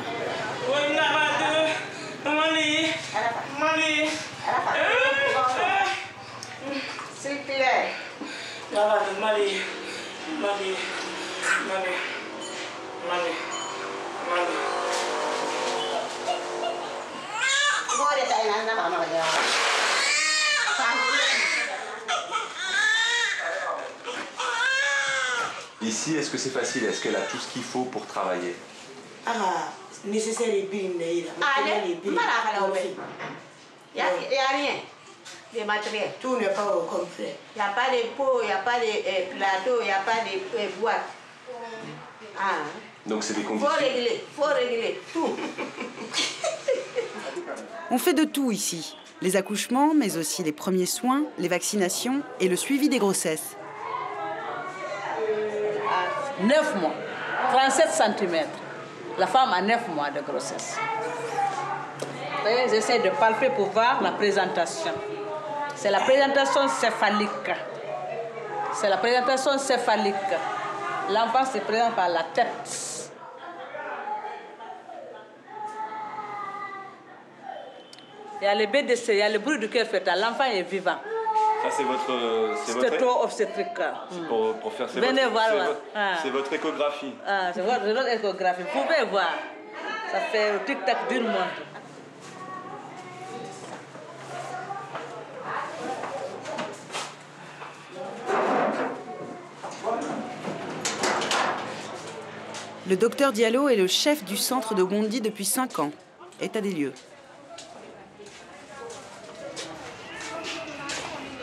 Ici, est-ce que c'est facile? Est-ce qu'elle a tout ce qu'il faut pour travailler? Nécessaire et bien. Il n'y a rien. des matériels. Tout n'est pas au complet. Il n'y a pas de pots, il n'y a pas de plateaux, il n'y a pas de boîtes. Ah. Donc c'est des conditions. Faut régler tout. On fait de tout ici. Les accouchements, mais aussi les premiers soins, les vaccinations et le suivi des grossesses. 9 mois, 37 cm. La femme a 9 mois de grossesse. J'essaie de palper pour voir la présentation. C'est la présentation céphalique. C'est la présentation céphalique. L'enfant se présente par la tête. Il y a le BDC, il y a le bruit du cœur fœtal. L'enfant est vivant. Ça, c'est votre... Stéto-obstétrique. C'est pour faire... Venez voir. C'est votre échographie. Ah, c'est votre échographie. Vous pouvez voir. Ça fait le tic-tac d'une montre. Le docteur Diallo est le chef du centre de Wondi depuis 5 ans. État des lieux.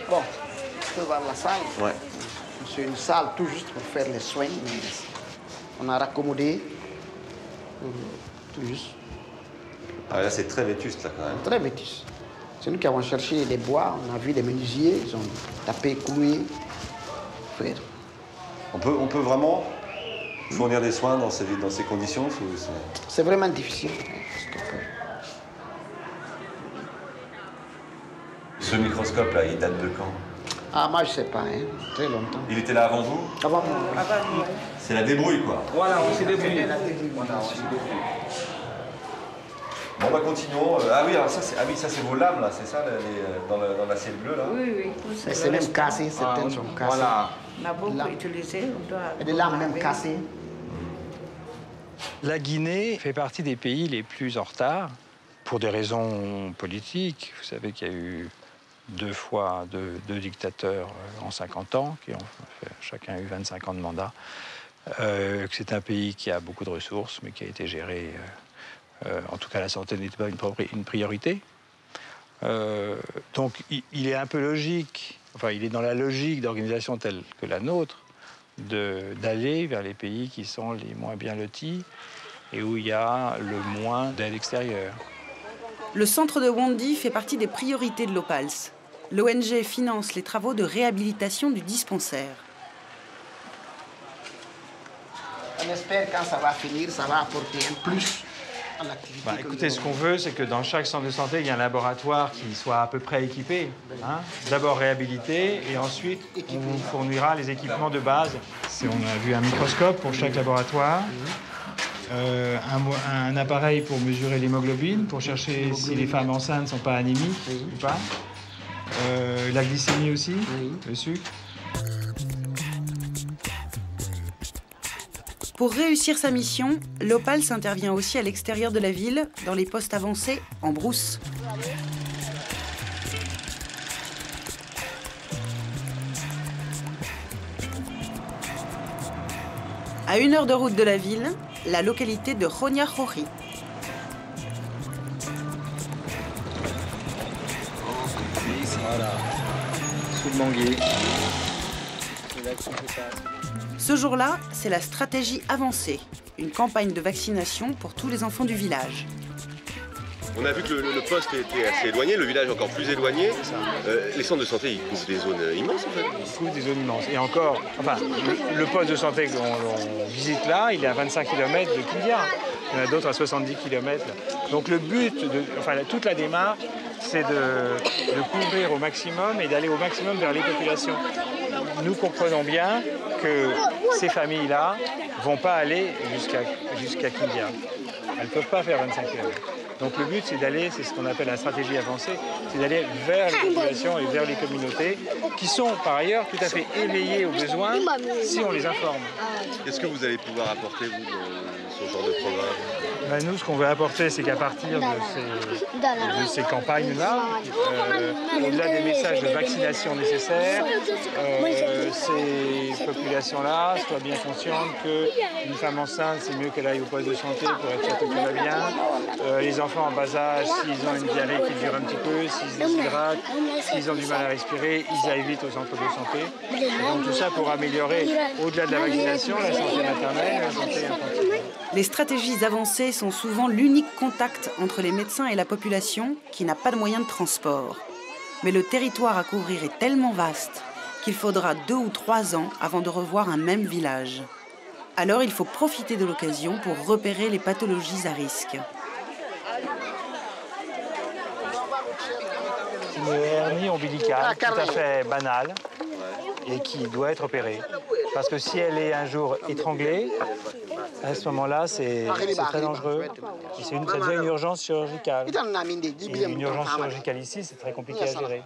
Bon, tu peux voir la salle. Ouais. C'est une salle tout juste pour faire les soins. On a raccommodé tout juste. Ah là, c'est très vétuste, là, quand même. Très vétuste. C'est nous qui avons cherché les bois, on a vu les menuisiers, ils ont tapé, cloué, faire. On peut vraiment fournir des soins dans ces conditions? C'est vraiment difficile. Ce microscope-là, il date de quand? Ah, moi, je sais pas, hein. Très longtemps. Il était là avant vous? Avant moi. C'est la débrouille, quoi. Voilà, on s'est débrouillé. Bon, bah, continuons. Ah oui, alors ça, c'est vos lames, là, c'est ça, dans l'assiette bleue, là? Oui, oui. C'est même cassé, certaines sont cassées. Voilà. On a beaucoup utilisé, on doit... Et des lames même cassées. La Guinée fait partie des pays les plus en retard pour des raisons politiques. Vous savez qu'il y a eu deux dictateurs en 50 ans, qui ont chacun eu 25 ans de mandat. Que c'est un pays qui a beaucoup de ressources, mais qui a été géré... en tout cas, la santé n'était pas une priorité. Donc, il est un peu logique, enfin, il est dans la logique d'organisation telle que la nôtre, d'aller vers les pays qui sont les moins bien lotis et où il y a le moins d'aide extérieure. Le centre de Wondi fait partie des priorités de l'OPALS. L'ONG finance les travaux de réhabilitation du dispensaire. On espère que quand ça va finir, ça va apporter un plus. Écoutez, ce qu'on veut, c'est que dans chaque centre de santé, il y ait un laboratoire qui soit à peu près équipé. Hein, d'abord réhabilité, et ensuite, on vous fournira les équipements de base. On a vu un microscope pour chaque laboratoire, un appareil pour mesurer l'hémoglobine, pour chercher si les femmes enceintes ne sont pas anémiques ou pas. La glycémie aussi, le sucre. Pour réussir sa mission, l'OPALS intervient aussi à l'extérieur de la ville, dans les postes avancés, en brousse. À 1 heure de route de la ville, la localité de Ronyarori. Voilà, sous le manguier. Ce jour-là, c'est la stratégie avancée, une campagne de vaccination pour tous les enfants du village. On a vu que le poste était assez éloigné, le village encore plus éloigné. Les centres de santé, ils couvrent des zones immenses, en fait. Ils couvrent des zones immenses. Et encore, enfin, le poste de santé qu'on visite là, il est à 25 km de Kindia. Il y en a d'autres à 70 km. Donc le but, toute la démarche, c'est de couvrir au maximum et d'aller au maximum vers les populations. Nous comprenons bien que ces familles-là ne vont pas aller jusqu'à Kindia. Elles ne peuvent pas faire 25 km. Donc le but, c'est d'aller, c'est ce qu'on appelle la stratégie avancée, c'est d'aller vers les populations et vers les communautés qui sont par ailleurs tout à fait éveillées aux besoins si on les informe. Qu'est-ce que vous allez pouvoir apporter, vous, dans ce genre de programme? Nous, ce qu'on veut apporter, c'est qu'à partir de ces campagnes-là, au-delà des messages de vaccination nécessaires, ces populations-là soient bien conscientes qu'une femme enceinte, c'est mieux qu'elle aille au poste de santé pour être sûre que tout va bien. Les enfants en bas âge, s'ils ont une diarrhée qui dure un petit peu, s'ils se déshydratent, s'ils ont du mal à respirer, ils aillent vite au centre de santé. Donc tout ça pour améliorer, au-delà de la vaccination, la santé maternelle et la santé infantile. Les stratégies avancées sont souvent l'unique contact entre les médecins et la population qui n'a pas de moyens de transport. Mais le territoire à couvrir est tellement vaste qu'il faudra 2 ou 3 ans avant de revoir un même village. Alors il faut profiter de l'occasion pour repérer les pathologies à risque. Une hernie ombilicale tout à fait banale et qui doit être opérée. Parce que si elle est un jour étranglée, à ce moment-là, c'est très dangereux. Ça devient une urgence chirurgicale. Et une urgence chirurgicale ici, c'est très compliqué à gérer.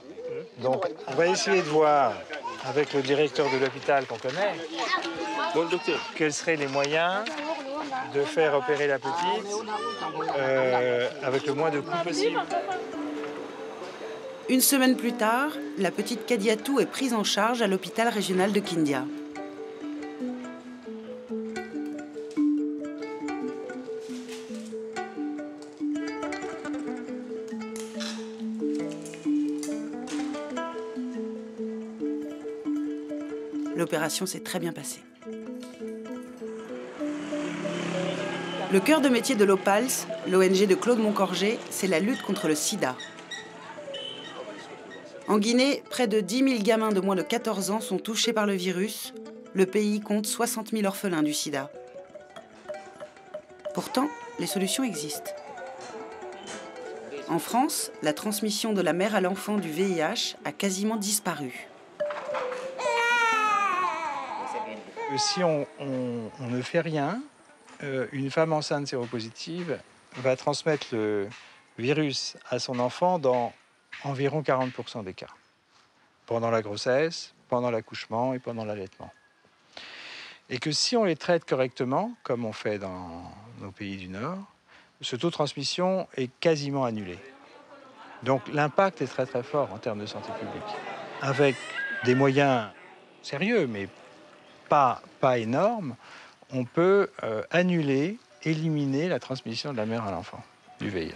Donc, on va essayer de voir avec le directeur de l'hôpital qu'on connaît, quels seraient les moyens de faire opérer la petite avec le moins de coûts possible. Une semaine plus tard, la petite Kadiatou est prise en charge à l'hôpital régional de Kindia. L'opération s'est très bien passée. Le cœur de métier de l'OPALS, l'ONG de Claude Moncorgé, c'est la lutte contre le sida. En Guinée, près de 10 000 gamins de moins de 14 ans sont touchés par le virus. Le pays compte 60 000 orphelins du sida. Pourtant, les solutions existent. En France, la transmission de la mère à l'enfant du VIH a quasiment disparu. Si on ne fait rien, une femme enceinte séropositive va transmettre le virus à son enfant dans environ 40% des cas, pendant la grossesse, pendant l'accouchement et pendant l'allaitement. Et que si on les traite correctement, comme on fait dans nos pays du Nord, ce taux de transmission est quasiment annulé. Donc l'impact est très très fort en termes de santé publique. Avec des moyens sérieux, mais pas énormes, on peut annuler, éliminer la transmission de la mère à l'enfant du VIH.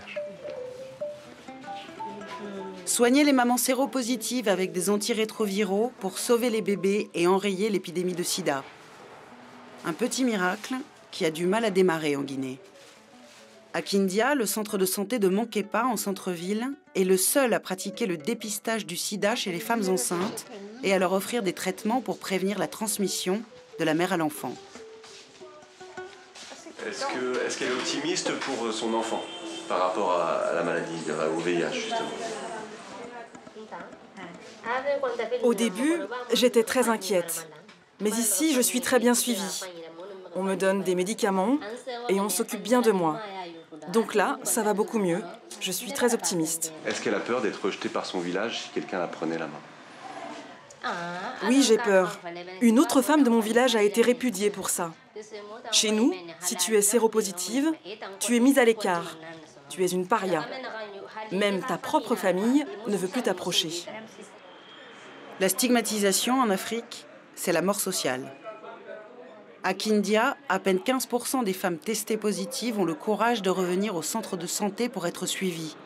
Soigner les mamans séropositives avec des antirétroviraux pour sauver les bébés et enrayer l'épidémie de sida. Un petit miracle qui a du mal à démarrer en Guinée. À Kindia, le centre de santé de Mankepa, en centre-ville, est le seul à pratiquer le dépistage du sida chez les femmes enceintes et à leur offrir des traitements pour prévenir la transmission de la mère à l'enfant. Est-ce qu'elle est optimiste pour son enfant par rapport à la maladie, au VIH, justement? Au début, j'étais très inquiète. Mais ici, je suis très bien suivie. On me donne des médicaments et on s'occupe bien de moi. Donc là, ça va beaucoup mieux. Je suis très optimiste. Est-ce qu'elle a peur d'être rejetée par son village si quelqu'un la prenait la main? Oui, j'ai peur. Une autre femme de mon village a été répudiée pour ça. Chez nous, si tu es séropositive, tu es mise à l'écart. Tu es une paria. Même ta propre famille ne veut plus t'approcher. La stigmatisation en Afrique, c'est la mort sociale. À Kindia, à peine 15% des femmes testées positives ont le courage de revenir au centre de santé pour être suivies.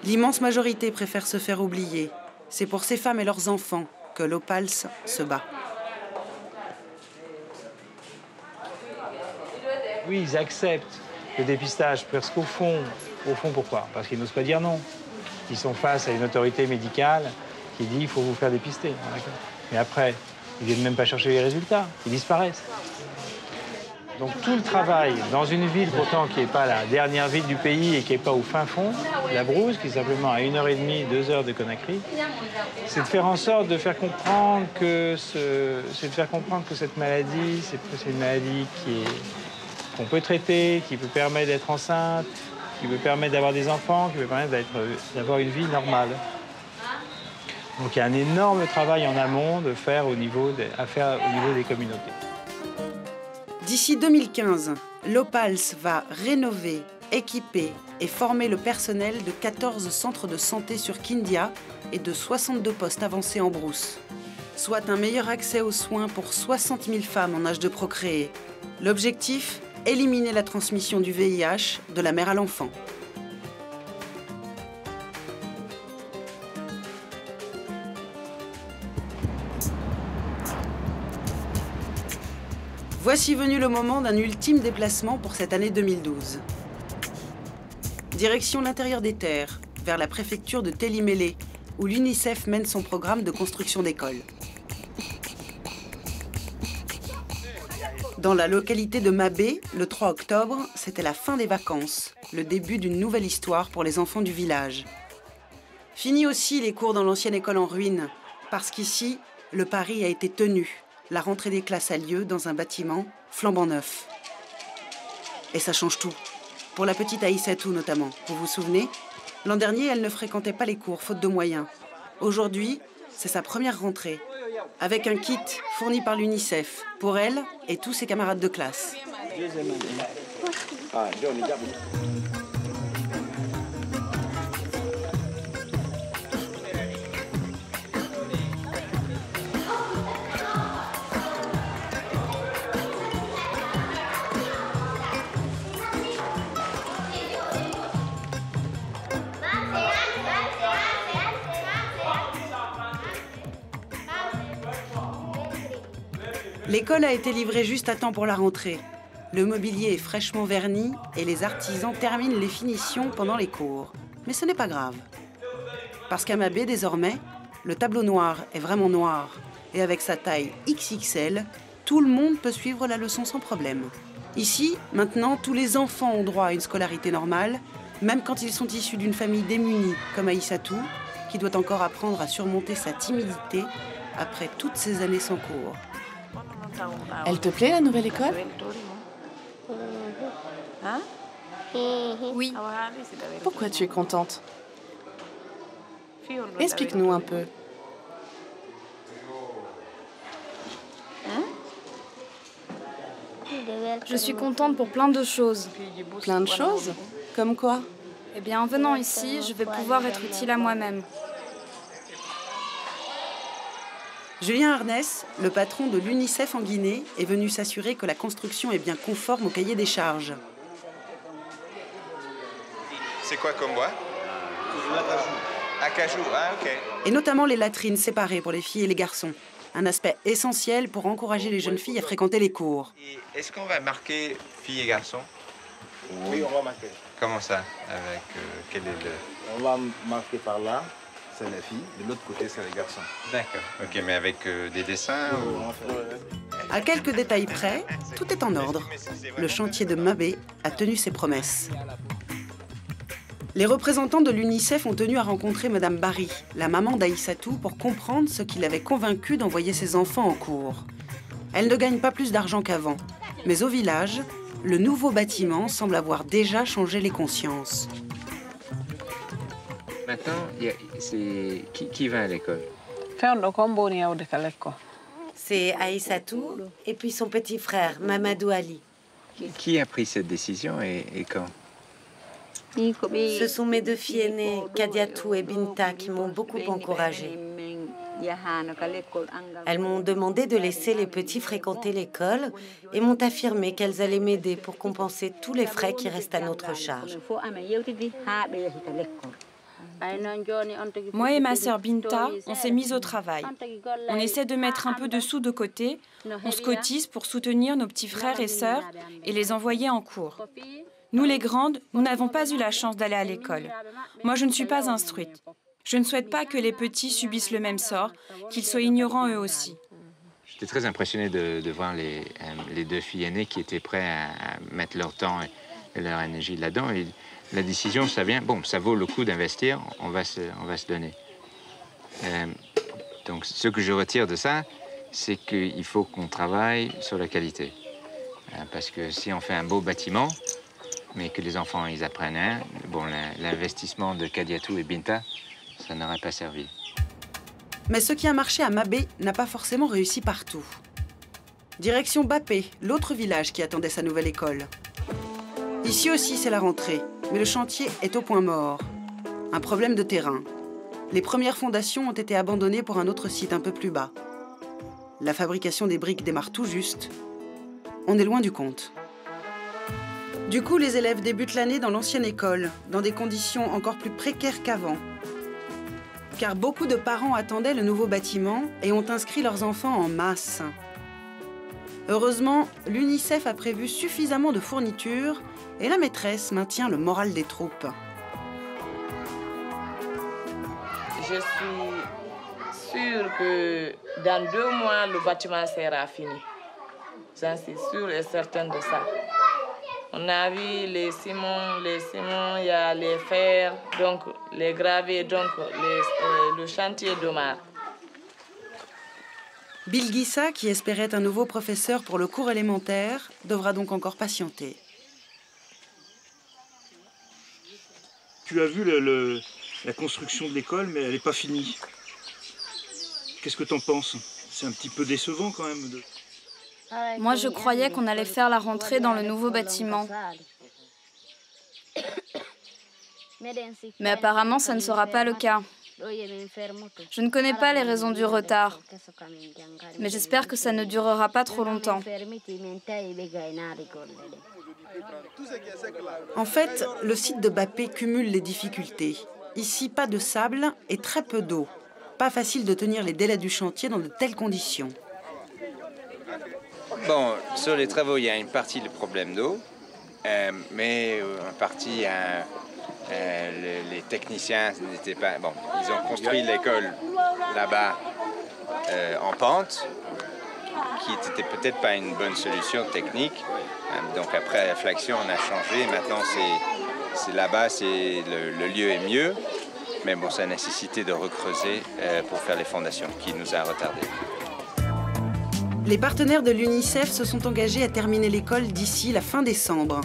L'immense majorité préfère se faire oublier. C'est pour ces femmes et leurs enfants que l'OPALS se bat. Oui, ils acceptent le dépistage, parce qu'au fond, pourquoi? Parce qu'ils n'osent pas dire non. Ils sont face à une autorité médicale qui dit « il faut vous faire dépister ». Mais après, ils ne viennent même pas chercher les résultats, ils disparaissent. Donc tout le travail dans une ville pourtant qui n'est pas la dernière ville du pays et qui n'est pas au fin fond, la Brousse, qui est simplement à 1h30, 2 heures de Conakry, c'est de faire en sorte de faire comprendre que cette maladie, c'est une maladie qu'on peut traiter, qui peut permettre d'être enceinte, qui peut permettre d'avoir des enfants, qui peut permettre d'avoir une vie normale. Donc il y a un énorme travail en amont à faire au niveau des communautés. D'ici 2015, l'OPALS va rénover, équiper et former le personnel de 14 centres de santé sur Kindia et de 62 postes avancés en brousse. Soit un meilleur accès aux soins pour 60 000 femmes en âge de procréer. L'objectif, éliminer la transmission du VIH de la mère à l'enfant. Voici venu le moment d'un ultime déplacement pour cette année 2012. Direction l'intérieur des terres, vers la préfecture de Télimélé, où l'UNICEF mène son programme de construction d'écoles. Dans la localité de Mabé, le 3 octobre, c'était la fin des vacances, le début d'une nouvelle histoire pour les enfants du village. Fini aussi les cours dans l'ancienne école en ruine, parce qu'ici, le pari a été tenu. La rentrée des classes a lieu dans un bâtiment flambant neuf. Et ça change tout. Pour la petite Aïssatou notamment, vous vous souvenez? L'an dernier, elle ne fréquentait pas les cours, faute de moyens. Aujourd'hui, c'est sa première rentrée, avec un kit fourni par l'UNICEF, pour elle et tous ses camarades de classe. L'école a été livrée juste à temps pour la rentrée. Le mobilier est fraîchement verni et les artisans terminent les finitions pendant les cours. Mais ce n'est pas grave. Parce qu'à Mabé, désormais, le tableau noir est vraiment noir. Et avec sa taille XXL, tout le monde peut suivre la leçon sans problème. Ici, maintenant, tous les enfants ont droit à une scolarité normale, même quand ils sont issus d'une famille démunie, comme Aïssatou, qui doit encore apprendre à surmonter sa timidité après toutes ces années sans cours. Elle te plaît, la nouvelle école? Oui. Pourquoi tu es contente? Explique-nous un peu. Je suis contente pour plein de choses. Plein de choses? Comme quoi? Eh bien, en venant ici, je vais pouvoir être utile à moi-même. Julien Arnès, le patron de l'UNICEF en Guinée, est venu s'assurer que la construction est bien conforme au cahier des charges. C'est quoi comme bois? Acajou, ah ok. Et notamment les latrines séparées pour les filles et les garçons. Un aspect essentiel pour encourager les jeunes filles à fréquenter les cours. Est-ce qu'on va marquer filles et garçons? Oui, on va marquer. Comment ça? Avec quel est le... On va marquer par là, c'est les filles, de l'autre côté, c'est les garçons. D'accord. Ok, mais avec des dessins ou... À quelques détails près, tout est en ordre. Le chantier de Mabé a tenu ses promesses. Les représentants de l'UNICEF ont tenu à rencontrer Madame Barry, la maman d'Aïssatou, pour comprendre ce qui l'avait convaincue d'envoyer ses enfants en cours. Elle ne gagne pas plus d'argent qu'avant, mais au village, le nouveau bâtiment semble avoir déjà changé les consciences. Maintenant, c'est qui va à l'école? C'est Aïssatou et puis son petit frère, Mamadou Ali. Qui a pris cette décision et quand? Ce sont mes deux filles aînées, Kadiatou et Binta, qui m'ont beaucoup encouragée. Elles m'ont demandé de laisser les petits fréquenter l'école et m'ont affirmé qu'elles allaient m'aider pour compenser tous les frais qui restent à notre charge. Moi et ma sœur Binta, on s'est mis au travail. On essaie de mettre un peu de sous de côté. On se cotise pour soutenir nos petits frères et sœurs et les envoyer en cours. Nous, les grandes, nous n'avons pas eu la chance d'aller à l'école. Moi, je ne suis pas instruite. Je ne souhaite pas que les petits subissent le même sort, qu'ils soient ignorants eux aussi. J'étais très impressionné de voir les deux filles aînées qui étaient prêtes à mettre leur temps et leur énergie là-dedans. Et la décision, ça vient, bon, ça vaut le coup d'investir, on va se donner. Donc, ce que je retire de ça, c'est qu'il faut qu'on travaille sur la qualité. Parce que si on fait un beau bâtiment, mais que les enfants, ils apprennent rien, bon, l'investissement de Kadiatou et Binta, ça n'aurait pas servi. Mais ce qui a marché à Mabé n'a pas forcément réussi partout. Direction Bappé, l'autre village qui attendait sa nouvelle école. Ici aussi, c'est la rentrée, mais le chantier est au point mort. Un problème de terrain. Les premières fondations ont été abandonnées pour un autre site un peu plus bas. La fabrication des briques démarre tout juste. On est loin du compte. Du coup, les élèves débutent l'année dans l'ancienne école, dans des conditions encore plus précaires qu'avant. Car beaucoup de parents attendaient le nouveau bâtiment et ont inscrit leurs enfants en masse. Heureusement, l'UNICEF a prévu suffisamment de fournitures et la maîtresse maintient le moral des troupes. Je suis sûre que dans 2 mois, le bâtiment sera fini. J'en suis sûre et certaine de ça. On a vu les ciments, il y a les fers, donc les gravés, donc le chantier démarre. Bilguissa, qui espérait un nouveau professeur pour le cours élémentaire, devra donc encore patienter. Tu as vu la construction de l'école, mais elle n'est pas finie. Qu'est-ce que tu en penses? C'est un petit peu décevant quand même. Moi, je croyais qu'on allait faire la rentrée dans le nouveau bâtiment. Mais apparemment, ça ne sera pas le cas. Je ne connais pas les raisons du retard, mais j'espère que ça ne durera pas trop longtemps. En fait, le site de Bappé cumule les difficultés. Ici, pas de sable et très peu d'eau. Pas facile de tenir les délais du chantier dans de telles conditions. Bon, sur les travaux, il y a une partie de problème d'eau, mais en partie, les techniciens n'étaient pas... Bon, ils ont construit l'école là-bas en pente, qui n'était peut-être pas une bonne solution technique. Donc après réflexion, on a changé. Maintenant, c'est là-bas, le lieu est mieux. Mais bon, ça a nécessité de recreuser pour faire les fondations, qui nous a retardés. Les partenaires de l'UNICEF se sont engagés à terminer l'école d'ici la fin décembre,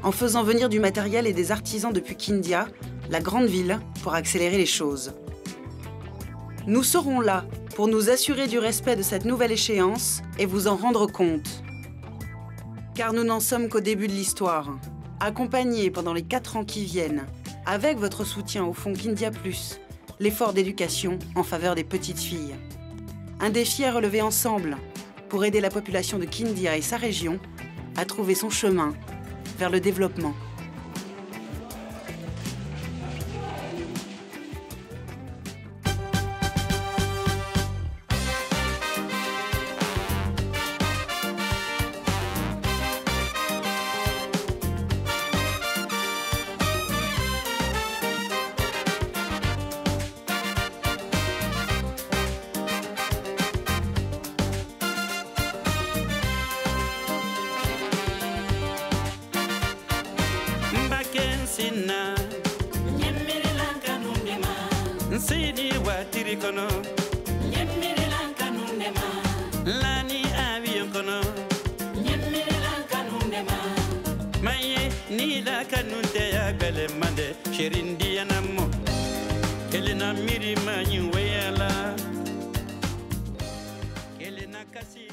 en faisant venir du matériel et des artisans depuis Kindia, la grande ville, pour accélérer les choses. Nous serons là pour nous assurer du respect de cette nouvelle échéance et vous en rendre compte. Car nous n'en sommes qu'au début de l'histoire. Accompagnés pendant les 4 ans qui viennent, avec votre soutien au fonds Kindia+, l'effort d'éducation en faveur des petites filles. Un défi à relever ensemble pour aider la population de Kindia et sa région à trouver son chemin vers le développement. Kasi